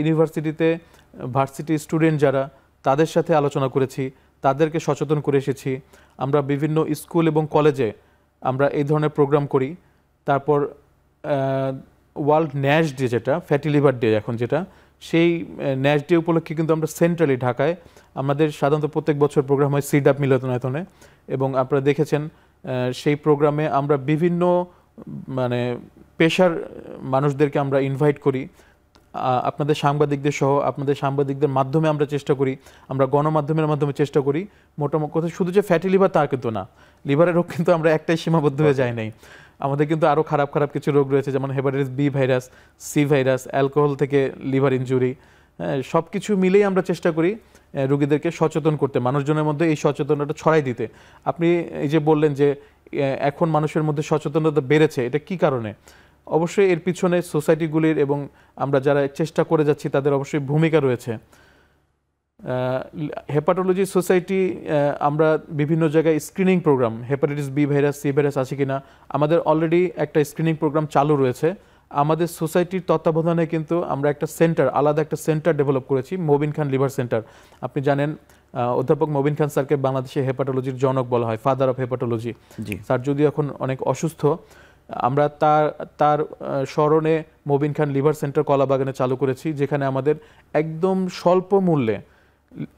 B: ইউনিভার্সিটিতে ভার্সিটি স্টুডেন্ট যারা, তাদের সাথে আলোচনা করেছি, তাদেরকে সচেতন করে এসেছি। আমরা বিভিন্ন স্কুল এবং কলেজে আমরা এই ধরনের প্রোগ্রাম করি। তারপর ওয়ার্ল্ড ন্যাশ ডে, যেটা ফ্যাটি লিভার ডে এখন, যেটা সেই ন্যাশ ডে উপলক্ষে কিন্তু আমরা সেন্ট্রালি ঢাকায় আমাদের সাধারণত প্রত্যেক বছর প্রোগ্রাম হয় সিডাপ মিলনায়তনে, এবং আপনারা দেখেছেন সেই প্রোগ্রামে আমরা বিভিন্ন মানে পেশার মানুষদেরকে আমরা ইনভাইট করি, আপনাদের সাংবাদিকদের সহ, আপনাদের সাংবাদিকদের মাধ্যমে আমরা চেষ্টা করি, আমরা গণমাধ্যমের মাধ্যমে চেষ্টা করি। মোটামুটি কথা শুধু যে ফ্যাটি লিভার তা কিন্তু না, লিভারের রোগ কিন্তু আমরা একটাই সীমাবদ্ধ হয়ে যায় নাই, আমাদের কিন্তু আরও খারাপ কিছু রোগ রয়েছে, যেমন hepatitis B virus, C virus, alcohol থেকে লিভার ইনজুরি। সব কিছু মিলেই আমরা চেষ্টা করি রোগীদেরকে সচেতন করতে, মানুষজনের মধ্যে এই সচেতনতা ছড়াই দিতে। আপনি এই যে বললেন যে এখন মানুষের মধ্যে সচেতনতা বেড়েছে, এটা কি কারণে? অবশ্যই এর পিছনে সোসাইটিগুলির এবং আমরা যারা চেষ্টা করে যাচ্ছি তাদের অবশ্যই ভূমিকা রয়েছে। হেপাটোলজি সোসাইটি আমরা বিভিন্ন জায়গায় screening programme, hepatitis B virus, C virus আছে কিনা, আমাদের অলরেডি একটা স্ক্রিনিং প্রোগ্রাম চালু রয়েছে। আমাদের সোসাইটির তত্ত্বাবধানে কিন্তু আমরা একটা সেন্টার, আলাদা একটা সেন্টার ডেভেলপ করেছি, মবিন খান লিভার সেন্টার। আপনি জানেন অধ্যাপক মবিন খান স্যারকে বাংলাদেশে হেপাটোলজির জনক বলা হয়, ফাদার অফ হেপাটোলজি। স্যার যদিও এখন অনেক অসুস্থ, আমরা তার স্মরণে মবিন খান লিভার সেন্টার কলাবাগানে চালু করেছি, যেখানে আমাদের একদম স্বল্প মূল্যে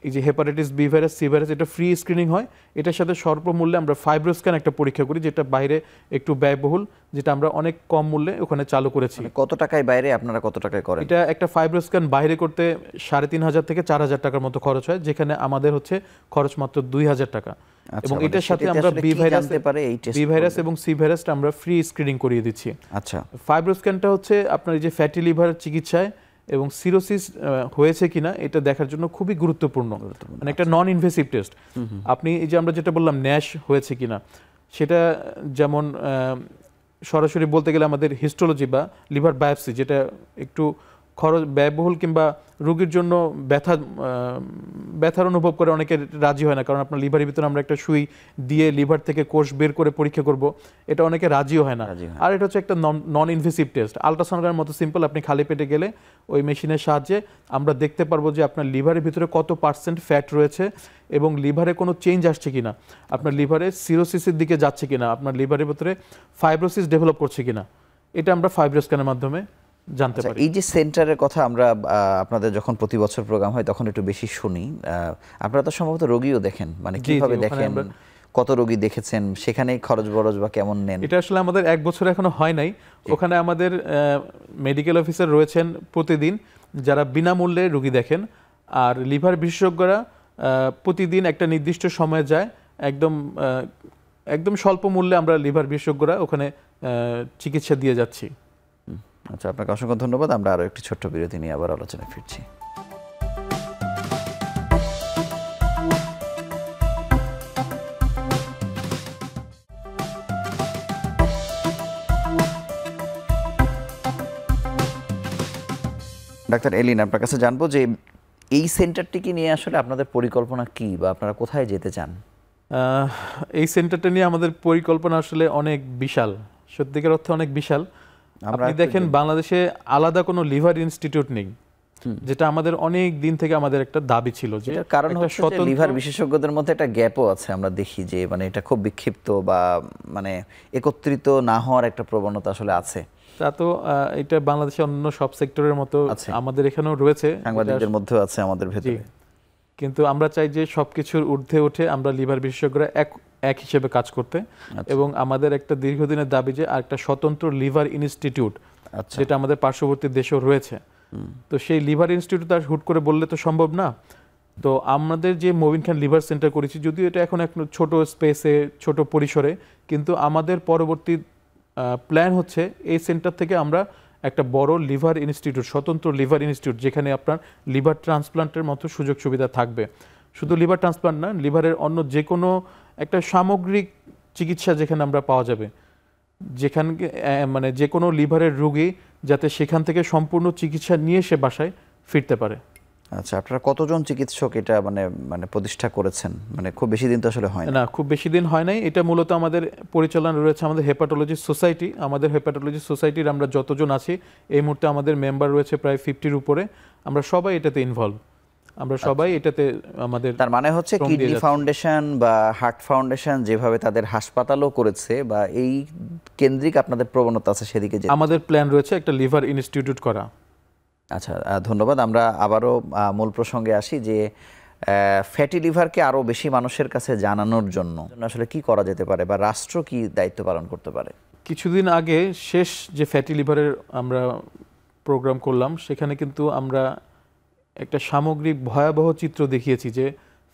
B: এই যে hepatitis B virus, C virus, এটা ফ্রি স্ক্রিনিং হয়। এটার সাথে স্বল্প মূল্যে আমরা ফাইব্রোস্ক্যান একটা পরীক্ষা করি, যেটা বাইরে একটু ব্যয়বহুল, যেটা আমরা অনেক কম মূল্যে ওখানে চালু করেছি।
A: কত টাকায় বাইরে, আপনারা কত টাকায় করেন?
B: এটা একটা ফাইব্রোস্ক্যান বাইরে করতে ৩৫০০ থেকে ৪০০০ টাকার মতো খরচ হয়, যেখানে আমাদের হচ্ছে খরচ মাত্র ২০০০ টাকা। এবং এটার সাথে আমরা বি ভাইরাস এবং সি ভাইরাসটা আমরা ফ্রি স্ক্রিনিং করিয়ে দিচ্ছি।
A: আচ্ছা,
B: ফাইব্রোস্ক্যানটা হচ্ছে আপনার এই যে ফ্যাটি লিভার চিকিৎসায় এবং সিরোসিস হয়েছে কিনা এটা দেখার জন্য খুবই গুরুত্বপূর্ণ, মানে একটা নন ইনভেসিভ টেস্ট। আপনি এই যে আমরা যেটা বললাম ন্যাশ হয়েছে কিনা, সেটা যেমন সরাসরি বলতে গেলে আমাদের হিস্টোলজি বা লিভার বায়োপসি, যেটা একটু খরচ ব্যয়বহুল কিংবা রোগীর জন্য ব্যথার অনুভব করে অনেকে রাজি হয় না, কারণ আপনার লিভারের ভিতরে আমরা একটা সুই দিয়ে লিভার থেকে কোষ বের করে পরীক্ষা করব, এটা অনেকে রাজিও হয় না। আর এটা হচ্ছে একটা নন ইনভেসিভ টেস্ট, আল্ট্রাসাউন্ডের মতো সিম্পল। আপনি খালি পেটে গেলে ওই মেশিনের সাহায্যে আমরা দেখতে পারবো যে আপনার লিভারের ভিতরে কত % ফ্যাট রয়েছে এবং লিভারে কোনো চেঞ্জ আসছে কিনা, আপনার লিভারে সিরোসিসের দিকে যাচ্ছে কিনা, আপনার লিভারের ভিতরে ফাইব্রোসিস ডেভেলপ করছে কিনা, এটা আমরা ফাইব্রোস্ক্যানের মাধ্যমে জানতে পারি।
A: এই যে সেন্টারের কথা আমরা আপনাদের যখন প্রতি বছর প্রোগ্রাম হয় তখন একটু বেশি শুনি, আপনারা তো সম্ভবত রোগীও দেখেন, মানে কিভাবে দেখেন, কত রোগী দেখেছেন, সেখানে খরচ বরচ বা কেমন নেন?
B: এটা আসলে আমাদের 1 বছর এখনো হয় নাই। ওখানে আমাদের মেডিকেল অফিসার রয়েছেন প্রতিদিন, যারা বিনামূল্যে রোগী দেখেন। আর লিভার বিশেষজ্ঞরা প্রতিদিন একটা নির্দিষ্ট সময়ে যায়, একদম স্বল্প মূল্যে আমরা লিভার বিশেষজ্ঞরা ওখানে চিকিৎসা দিয়ে যাচ্ছি।
A: আচ্ছা, আপনাকে অসংখ্য ধন্যবাদ। আমরা আরও একটি ছোট্ট বিরতি নিয়ে আবার আলোচনায় ফিরছি। ডাক্তার এলিন, আপনার কাছে জানবো যে এই সেন্টারটিকে নিয়ে আসলে আপনাদের পরিকল্পনা কি, বা আপনারা কোথায় যেতে চান?
B: এই সেন্টারটা নিয়ে আমাদের পরিকল্পনা আসলে অনেক বিশাল, সত্যিকার অর্থে অনেক বিশাল। আপনি দেখেন বাংলাদেশে আলাদা কোনো লিভার ইনস্টিটিউট নেই, যেটা আমাদের অনেক দিন থেকে আমাদের একটা দাবি ছিল। যে
A: কারণ হচ্ছে যে লিভার বিশেষজ্ঞদের মধ্যে একটা গ্যাপও আছে, আমরা দেখি যে মানে এটা খুব বিক্ষিপ্ত বা মানে একত্রিত না হওয়ার একটা প্রবণতা আসলে আছে।
B: তা তো এটা বাংলাদেশে অন্য সব সেক্টরের মতো আমাদের এখানেও রয়েছে,
A: সাংবাদিকদের মধ্যেও আছে আমাদের ভেতরে।
B: কিন্তু আমরা চাই যে সবকিছুর ঊর্ধ্বে উঠে আমরা লিভার বিশেষজ্ঞরা এক হিসেবে কাজ করতে। এবং আমাদের একটা দীর্ঘদিনের দাবি যে আর একটা স্বতন্ত্র লিভার ইনস্টিটিউট, যেটা আমাদের পার্শ্ববর্তী দেশেও রয়েছে। তো সেই লিভার ইনস্টিটিউট আর হুট করে বললে তো সম্ভব না। তো আমাদের যে মবিন খান লিভার সেন্টার করেছি, যদিও এটা এখন এক ছোট স্পেসে, ছোট পরিসরে, কিন্তু আমাদের পরবর্তী প্ল্যান হচ্ছে এই সেন্টার থেকে আমরা একটা বড় লিভার ইনস্টিটিউট, স্বতন্ত্র লিভার ইনস্টিটিউট, যেখানে আপনার লিভার ট্রান্সপ্লান্টের মতো সুযোগ সুবিধা থাকবে। শুধু লিভার ট্রান্সপ্লান্ট না, লিভারের অন্য যে কোনো একটা সামগ্রিক চিকিৎসা যেখানে আমরা পাওয়া যাবে, যেখানে মানে যে কোনো লিভারের রোগী যাতে সেখান থেকে সম্পূর্ণ চিকিৎসা নিয়ে সে বাসায় ফিরতে পারে।
A: আচ্ছা, আপনারা কতজন চিকিৎসক এটা মানে প্রতিষ্ঠা করেছেন? মানে খুব বেশি দিন তো আসলে হয়
B: না, খুব বেশি দিন হয় নাই। এটা মূলত আমাদের পরিচালনা রয়েছে আমাদের হেপাটোলজি সোসাইটি। আমাদের হেপাটোলজি সোসাইটির আমরা যতজন আছি এই মুহূর্তে আমাদের মেম্বার রয়েছে প্রায় 50-র উপরে। আমরা সবাই এটাতে ইনভলভ, আমরা সবাই এটাতে আমাদের।
A: তার মানে হচ্ছে কিডনি ফাউন্ডেশন বা হার্ট ফাউন্ডেশন যেভাবে তাদের হাসপাতালও করেছে, বা এই কেন্দ্রিক আপনাদের প্রবণতা আছে সেদিকে যে
B: আমাদের প্ল্যান রয়েছে একটা লিভার ইনস্টিটিউট করা।
A: আচ্ছা, ধন্যবাদ। আমরা আবারও মূল প্রসঙ্গে আসি যে ফ্যাটি লিভারকে আরও বেশি মানুষের কাছে জানানোর জন্য আসলে কি করা যেতে পারে, বা রাষ্ট্র কি দায়িত্ব পালন করতে পারে?
B: কিছুদিন আগে শেষ যে ফ্যাটি লিভারের আমরা প্রোগ্রাম করলাম, সেখানে কিন্তু আমরা একটা সামগ্রিক ভয়াবহ চিত্র দেখিয়েছি যে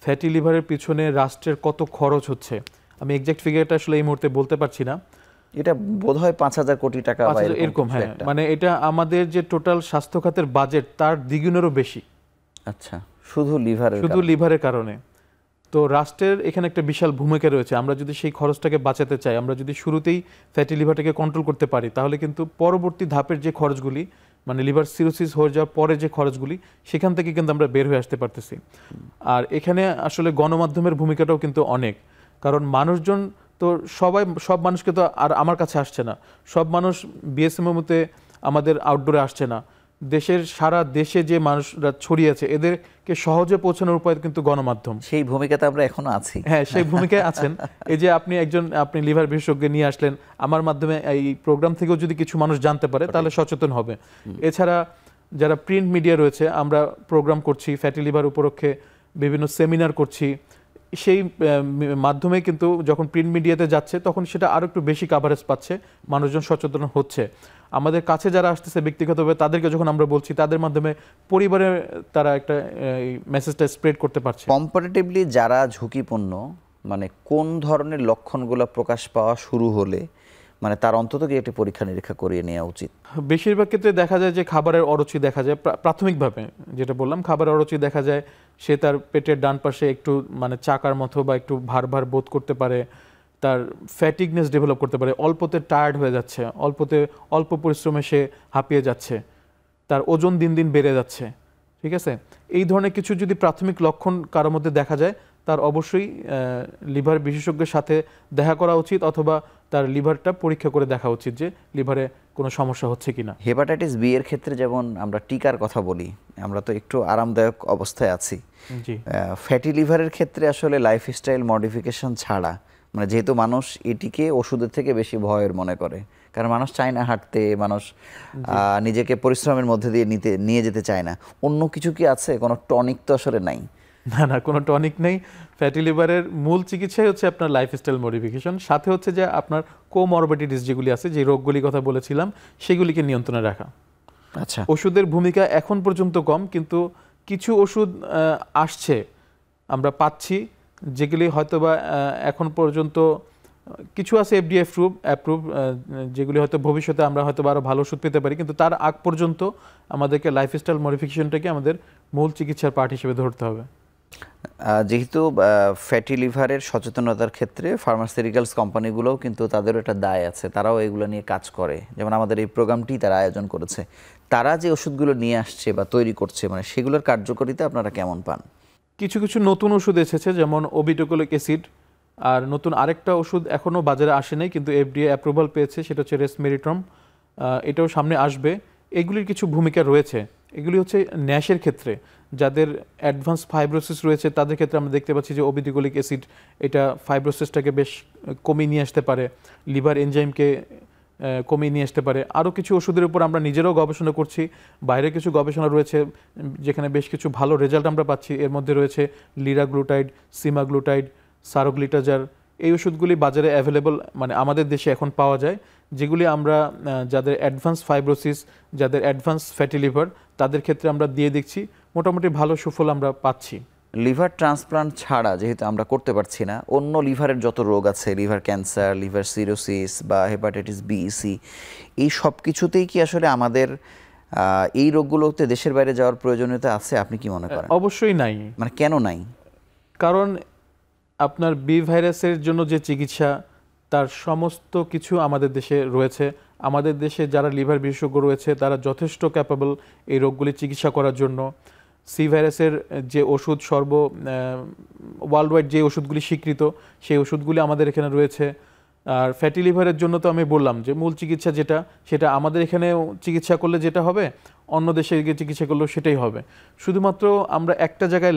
B: ফ্যাটি লিভারের পিছনে রাষ্ট্রের কত খরচ হচ্ছে। আমি এক্সাক্ট ফিগারটা আসলে এই মুহূর্তে বলতে পারছি না,
A: এটা বোধহয় 5,000 কোটি টাকা
B: এরকম। হ্যাঁ, মানে এটা আমাদের যে টোটাল স্বাস্থ্য খাতের বাজেট তার দ্বিগুণেরও বেশি।
A: আচ্ছা, শুধু
B: লিভারের কারণে। তো রাষ্ট্রের এখানে একটা বিশাল ভূমিকা রয়েছে। আমরা যদি সেই খরচটাকে বাঁচাতে চাই, আমরা যদি শুরুতেই ফ্যাটি লিভারটাকে কন্ট্রোল করতে পারি, তাহলে কিন্তু পরবর্তী ধাপের যে খরচগুলি, মানে লিভার সিরোসিস হয়ে যাওয়ার পরে যে খরচগুলি, সেখান থেকে কিন্তু আমরা বের হয়ে আসতে পারতেছি। আর এখানে আসলে গণমাধ্যমের ভূমিকাটাও কিন্তু অনেক, কারণ মানুষজন তো সব মানুষকে তো আর আমার কাছে আসছে না, সব মানুষ বিএসএমএমতে আমাদের আউটডোরে আসছে না। দেশের সারা দেশে যে মানুষরা ছড়িয়ে আছে, এদেরকে সহজে পৌঁছানোর উপায় কিন্তু গণমাধ্যম।
A: সেই ভূমিকাতে আমরা এখনো আছি।
B: হ্যাঁ, সেই ভূমিকায় আছেন। এই যে আপনি লিভার বিশেষজ্ঞ নিয়ে আসলেন, আমার মাধ্যমে এই প্রোগ্রাম থেকেও যদি কিছু মানুষ জানতে পারে তাহলে সচেতন হবে। এছাড়া যারা প্রিন্ট মিডিয়া রয়েছে, আমরা প্রোগ্রাম করছি ফ্যাটি লিভার উপলক্ষে বিভিন্ন সেমিনার করছি, সেই মাধ্যমে কিন্তু যখন প্রিন্ট মিডিয়াতে যাচ্ছে তখন সেটা আরও একটু বেশি কাভারেজ পাচ্ছে, মানুষজন সচেতন হচ্ছে। আমাদের কাছে যারা আসতেছে ব্যক্তিগতভাবে তাদেরকে যখন আমরা বলছি, তাদের মাধ্যমে পরিবারে তারা একটা মেসেজটা স্প্রেড করতে পারছে।
A: কম্পারেটিভলি যারা ঝুঁকিপূর্ণ, মানে কোন ধরনের লক্ষণগুলো প্রকাশ পাওয়া শুরু হলে মানে তার অন্তত কি একটি পরীক্ষা নিরীক্ষা করিয়ে নেওয়া উচিত?
B: বেশিরভাগ ক্ষেত্রে দেখা যায় যে খাবারের অরুচি দেখা যায়, প্রাথমিকভাবে যেটা বললাম, খাবারের অরুচি দেখা যায়। সে তার পেটের ডান পাশে একটু মানে চাকার মতো বা একটু ভার ভার বোধ করতে পারে, তার ফ্যাটিগনেস ডেভেলপ করতে পারে, অল্পতে টায়ার্ড হয়ে যাচ্ছে, অল্প পরিশ্রমে সে হাঁপিয়ে যাচ্ছে, তার ওজন দিন দিন বেড়ে যাচ্ছে। ঠিক আছে, এই ধরনের কিছু যদি প্রাথমিক লক্ষণ কারোর মধ্যে দেখা যায়, তার অবশ্যই লিভার বিশেষজ্ঞের সাথে দেখা করা উচিত, অথবা তার লিভারটা পরীক্ষা করে দেখা উচিত যে লিভারে কোনো সমস্যা হচ্ছে কিনা।
A: হেপাটাইটিস বি এর ক্ষেত্রে যেমন আমরা টিকার কথা বলি, আমরা তো একটু আরামদায়ক অবস্থায় আছি।
B: জি,
A: ফ্যাটি লিভারের ক্ষেত্রে আসলে লাইফস্টাইল মডিফিকেশন ছাড়া, মানে যেহেতু মানুষ এটিকে ওষুধের থেকে বেশি ভয়ের মনে করে, কারণ মানুষ চায় না হাঁটতে, মানুষ নিজেকে পরিশ্রমের মধ্যে দিয়ে নিয়ে যেতে চায় না। অন্য কিছু কি আছে? কোনো টনিক তো আসলে নাই।
B: না, কোনো টনিক নেই। ফ্যাটি লিভারের মূল চিকিৎসাই হচ্ছে আপনার লাইফস্টাইল মডিফিকেশন, সাথে হচ্ছে যে আপনার কোমরবিডিটিস যেগুলি আছে, যে রোগগুলির কথা বলেছিলাম, সেগুলিকে নিয়ন্ত্রণে রাখা।
A: আচ্ছা,
B: ওষুধের ভূমিকা এখন পর্যন্ত কম, কিন্তু কিছু ওষুধ আসছে, আমরা পাচ্ছি, যেগুলি হয়তোবা এখন পর্যন্ত কিছু আছে এফডিএ অ্যাপ্রুভ, যেগুলি হয়তো ভবিষ্যতে আমরা হয়তো আরও ভালো ওষুধ পেতে পারি, কিন্তু তার আগ পর্যন্ত আমাদেরকে লাইফস্টাইল মডিফিকেশনটাকে আমাদের মূল চিকিৎসার পার্ট হিসেবে ধরতে হবে।
A: যেহেতু ফ্যাটি লিভারের সচেতনতার ক্ষেত্রে ফার্মাসিউটিক্যালস কোম্পানিগুলোও কিন্তু তাদেরও একটা দায় আছে, তারাও এগুলো নিয়ে কাজ করে। যেমন আমাদের এই প্রোগ্রামটি তারা আয়োজন করেছে, তারা যে ওষুধগুলো নিয়ে আসছে বা তৈরি করছে, মানে সেগুলোর কার্যকারিতা আপনারা কেমন পান?
B: কিছু কিছু নতুন ওষুধ এসেছে, যেমন ওবিটোকোলিক অ্যাসিড, আর নতুন আরেকটা ওষুধ এখনও বাজারে আসে নাই কিন্তু এফডিএ অ্যাপ্রুভাল পেয়েছে, সেটা হচ্ছে রেসমেরিট্রম। এটাও সামনে আসবে। এগুলির কিছু ভূমিকা রয়েছে। এগুলি হচ্ছে ন্যাশের ক্ষেত্রে, যাদের অ্যাডভান্স ফাইব্রোসিস রয়েছে তাদের ক্ষেত্রে আমরা দেখতে পাচ্ছি যে ওবিটোকোলিক অ্যাসিড এটা ফাইব্রোসিসটাকে বেশ কমিয়ে নিয়ে আসতে পারে, লিভার এনজাইমকে কমিয়ে নিয়ে আসতে পারে। আরও কিছু ওষুধের উপর আমরা নিজেরাও গবেষণা করছি, বাইরে কিছু গবেষণা রয়েছে যেখানে বেশ কিছু ভালো রেজাল্ট আমরা পাচ্ছি। এর মধ্যে রয়েছে লিরাগ্লুটাইড, সিমাগ্লুটাইড, সারোগ্লিটাজার। এই ওষুধগুলি বাজারে অ্যাভেলেবল, মানে আমাদের দেশে এখন পাওয়া যায়, যেগুলি আমরা যাদের অ্যাডভান্স ফাইব্রোসিস, যাদের অ্যাডভান্স ফ্যাটি লিভার, তাদের ক্ষেত্রে আমরা দিয়ে দেখছি, মোটামুটি ভালো সুফল আমরা পাচ্ছি।
A: লিভার ট্রান্সপ্লান্ট ছাড়া যেহেতু আমরা করতে পারছি না, অন্য লিভারের যত রোগ আছে, লিভার ক্যান্সার, লিভার সিরোসিস বা হেপাটাইটিস বি, সি, এই সব কিছুতেই কি আসলে আমাদের এই রোগগুলোতে দেশের বাইরে যাওয়ার প্রয়োজনীয়তা আছে? আপনি কি মনে করেন?
B: অবশ্যই নাই।
A: মানে কেন নাই?
B: কারণ আপনার বি ভাইরাসের জন্য যে চিকিৎসা, তার সমস্ত কিছু আমাদের দেশে রয়েছে। আমাদের দেশে যারা লিভার বিশেষজ্ঞ রয়েছে তারা যথেষ্ট ক্যাপাবল এই রোগগুলি চিকিৎসা করার জন্য। সি ভাইরাসের যে ওষুধ ওয়ার্ল্ড ওয়াইড যে ওষুধগুলি স্বীকৃত, সেই ওষুধগুলি আমাদের এখানে রয়েছে। আর ফ্যাটি লিভারের জন্য তো আমি বললাম যে মূল চিকিৎসা যেটা, সেটা আমাদের এখানে চিকিৎসা করলে যেটা হবে, অন্য দেশে গিয়ে চিকিৎসা করলেও সেটাই হবে। শুধুমাত্র আমরা একটা জায়গায়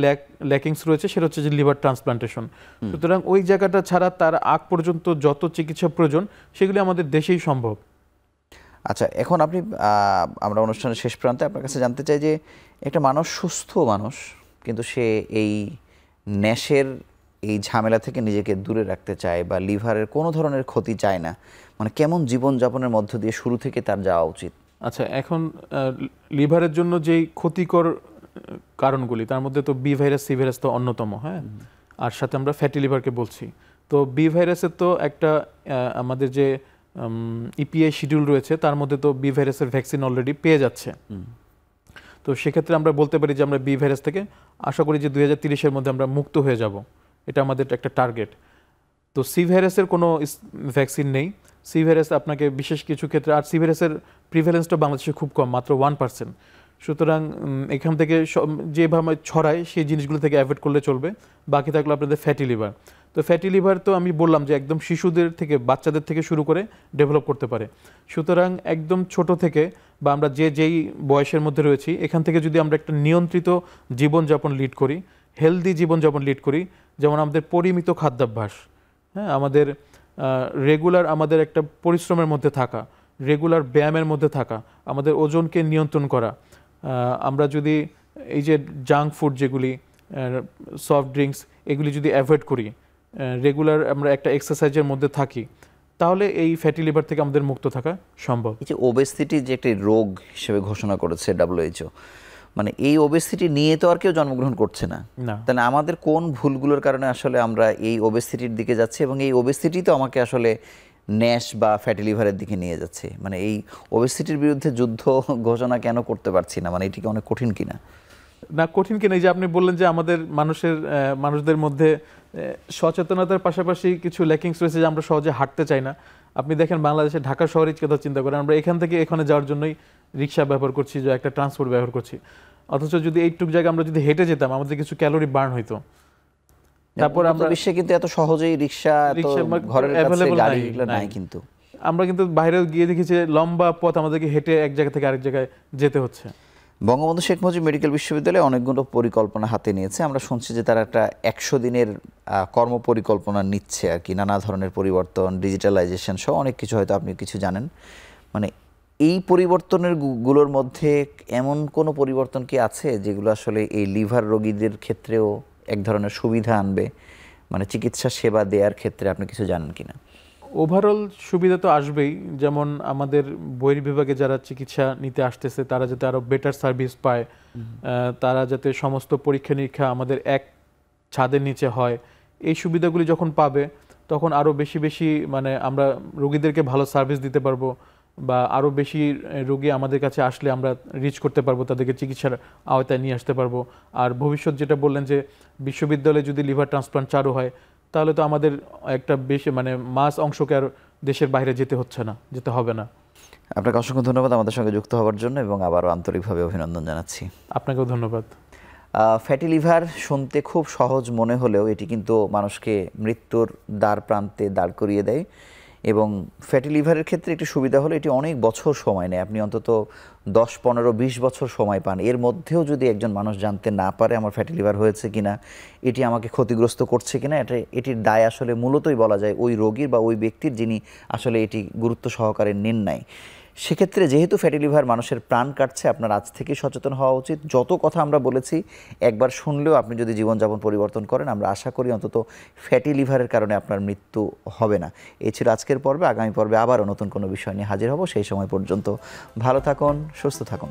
B: ল্যাকিংস রয়েছে, সেটা হচ্ছে যে লিভার ট্রান্সপ্লান্টেশন। সুতরাং ওই জায়গাটা ছাড়া তার আগ পর্যন্ত যত চিকিৎসা প্রয়োজন সেগুলি আমাদের দেশেই সম্ভব।
A: আচ্ছা, এখন আপনি আমরা অনুষ্ঠানের শেষ প্রান্তে আপনার কাছে জানতে চাই যে একটা মানুষ, সুস্থ মানুষ, কিন্তু সে এই ন্যাশের এই ঝামেলা থেকে নিজেকে দূরে রাখতে চায় বা লিভারের কোনো ধরনের ক্ষতি চায় না, মানে কেমন জীবনযাপনের মধ্য দিয়ে শুরু থেকে তার যাওয়া উচিত?
B: আচ্ছা, এখন লিভারের জন্য যেই ক্ষতিকর কারণগুলি, তার মধ্যে তো বি ভাইরাস, সি ভাইরাস তো অন্যতম। হ্যাঁ, আর সাথে আমরা ফ্যাটি লিভারকে বলছি। তো বি ভাইরাসের তো একটা আমাদের যে ইপিআই শিডিউল রয়েছে, তার মধ্যে তো বি ভাইরাসের ভ্যাকসিন অলরেডি পেয়ে যাচ্ছে। তো সেক্ষেত্রে আমরা বলতে পারি যে আমরা বি ভাইরাস থেকে আশা করি যে 2030-এর মধ্যে আমরা মুক্ত হয়ে যাব, এটা আমাদের একটা টার্গেট। তো সি ভাইরাসের কোনো ভ্যাকসিন নেই। সি ভাইরাস আপনাকে বিশেষ কিছু ক্ষেত্রে, আর সি ভাইরাসের প্রিভ্যালেন্সটা বাংলাদেশে খুব কম, মাত্র 1%। সুতরাং এখান থেকে যেভাবে ছড়ায় সেই জিনিসগুলো থেকে অ্যাভয়েড করলে চলবে। বাকি থাকলো আপনাদের ফ্যাটি লিভার। তো ফ্যাটি লিভার তো আমি বললাম যে একদম শিশুদের থেকে, বাচ্চাদের থেকে শুরু করে ডেভেলপ করতে পারে। সুতরাং একদম ছোট থেকে বা আমরা যেই বয়সের মধ্যে রয়েছি, এখান থেকে যদি আমরা একটা নিয়ন্ত্রিত জীবনযাপন লিড করি, হেলদি জীবনযাপন লিড করি, যেমন আমাদের পরিমিত খাদ্যাভ্যাস, হ্যাঁ, আমাদের রেগুলার আমাদের একটা পরিশ্রমের মধ্যে থাকা, রেগুলার ব্যায়ামের মধ্যে থাকা, আমাদের ওজনকে নিয়ন্ত্রণ করা। আমরা যদি এই যে জাঙ্ক ফুড যেগুলি, সফট ড্রিঙ্কস এগুলি যদি অ্যাভয়েড করি, রেগুলার আমরা একটা এক্সারসাইজের মধ্যে থাকি, তাহলে এই ফ্যাটি লিভার থেকে আমাদের মুক্ত থাকা সম্ভব।
A: এই যে ওবেসিটি যে একটি রোগ হিসেবে ঘোষণা করেছে WHO, মানে এই ওবেসিটি নিয়ে তো আর কেউ জন্মগ্রহণ করছে না। তাহলে আমাদের কোন ভুলগুলোর কারণে আসলে আমরা এই ওবেসিটির দিকে যাচ্ছি, এবং এই ওবেসিটি তো আমাকে আসলে ন্যাশ বা ফ্যাটি লিভারের দিকে নিয়ে যাচ্ছে। মানে এই ওবেসিটির বিরুদ্ধে যুদ্ধ ঘোষণা কেন করতে পারছি না? মানে এটি কি অনেক কঠিন কিনা?
B: না, কঠিন কিনা, এই যে আপনি বললেন যে আমাদের মানুষদের মধ্যে সচেতনতার পাশাপাশি কিছু ল্যাকিংস রয়েছে, যে আমরা সহজে হাঁটতে চাই না। আপনি দেখেন বাংলাদেশে ঢাকা শহরের কথা চিন্তা করেন, আমরা এখান থেকে এখানে যাওয়ার জন্যই রিক্সা ব্যবহার করছি, যে একটা ট্রান্সপোর্ট ব্যবহার করছি। অথচ যদি এইটুক জায়গা আমরা যদি হেঁটে যেতাম, আমাদের কিছু ক্যালোরি বার্ন হইতো।
A: তারপর আমরা বিশ্বে কিন্তু এত সহজেই রিক্সা ঘরের কাছে গাড়ি নাই, কিন্তু
B: আমরা কিন্তু বাইরে গিয়ে দেখেছি লম্বা পথ আমাদেরকে হেঁটে এক জায়গা থেকে আরেক জায়গায় যেতে হচ্ছে।
A: বঙ্গবন্ধু শেখ মুজিব মেডিকেল বিশ্ববিদ্যালয়ে অনেকগুলো পরিকল্পনা হাতে নিয়েছে। আমরা শুনছি যে তারা একটা 100 দিনের কর্মপরিকল্পনা নিচ্ছে আর কি, নানা ধরনের পরিবর্তন, ডিজিটালাইজেশন সহ অনেক কিছু, হয়তো আপনি কিছু জানেন। মানে এই পরিবর্তনের গুলোর মধ্যে এমন কোনো পরিবর্তন কি আছে যেগুলো আসলে এই লিভার রোগীদের ক্ষেত্রেও এক ধরনের সুবিধা আনবে, মানে চিকিৎসা সেবা দেওয়ার ক্ষেত্রে আপনি কিছু জানেন কিনা?
B: ওভারঅল সুবিধা তো আসবেই, যেমন আমাদের বহির্বিভাগে যারা চিকিৎসা নিতে আসতেছে তারা যাতে আরও বেটার সার্ভিস পায়, তারা যাতে সমস্ত পরীক্ষা নিরীক্ষা আমাদের এক ছাদের নিচে হয়, এই সুবিধাগুলি যখন পাবে তখন আরও বেশি বেশি মানে আমরা রোগীদেরকে ভালো সার্ভিস দিতে পারবো, বা আরও বেশি রোগী আমাদের কাছে আসলে আমরা রিচ করতে পারবো, তাদেরকে চিকিৎসার আওতায় নিয়ে আসতে পারবো। আর ভবিষ্যৎ যেটা বললেন যে বিশ্ববিদ্যালয়ে যদি লিভার ট্রান্সপ্লান্ট চালু হয়, তাহলে তো আমাদের একটা বেশি মানে মাস অংশকে আর দেশের বাইরে যেতে হবে না।
A: আপনাকে অসংখ্য ধন্যবাদ আমাদের সঙ্গে যুক্ত হওয়ার জন্য, এবং আবারও আন্তরিকভাবে অভিনন্দন জানাচ্ছি।
B: আপনাকেও ধন্যবাদ।
A: ফ্যাটি লিভার শুনতে খুব সহজ মনে হলেও এটি কিন্তু মানুষকে মৃত্যুর দ্বার প্রান্তে দাঁড় করিয়ে দেয়। এবং ফ্যাটি লিভারের ক্ষেত্রে একটি সুবিধা হলো এটি অনেক বছর সময় নেয়। আপনি অন্তত 10, 15, 20 বছর সময় পান। এর মধ্যেও যদি একজন মানুষ জানতে না পারে আমার ফ্যাটি লিভার হয়েছে কিনা, এটি আমাকে ক্ষতিগ্রস্ত করছে কিনা, এটির দায় আসলে মূলতই বলা যায় ওই রোগীর বা ওই ব্যক্তির, যিনি আসলে এটি গুরুত্ব সহকারে নেন নাই। সেক্ষেত্রে যেহেতু ফ্যাটি লিভার মানুষের প্রাণ কাটছে, আপনার আজ থেকে সচেতন হওয়া উচিত। যত কথা আমরা বলেছি একবার শুনলেও আপনি যদি জীবনযাপন পরিবর্তন করেন, আমরা আশা করি অন্তত ফ্যাটি লিভারের কারণে আপনার মৃত্যু হবে না। এই ছিল আজকের পর্বে। আগামী পর্বে আবারও নতুন কোনো বিষয় নিয়ে হাজির হব। সেই সময় পর্যন্ত ভালো থাকুন, সুস্থ থাকুন।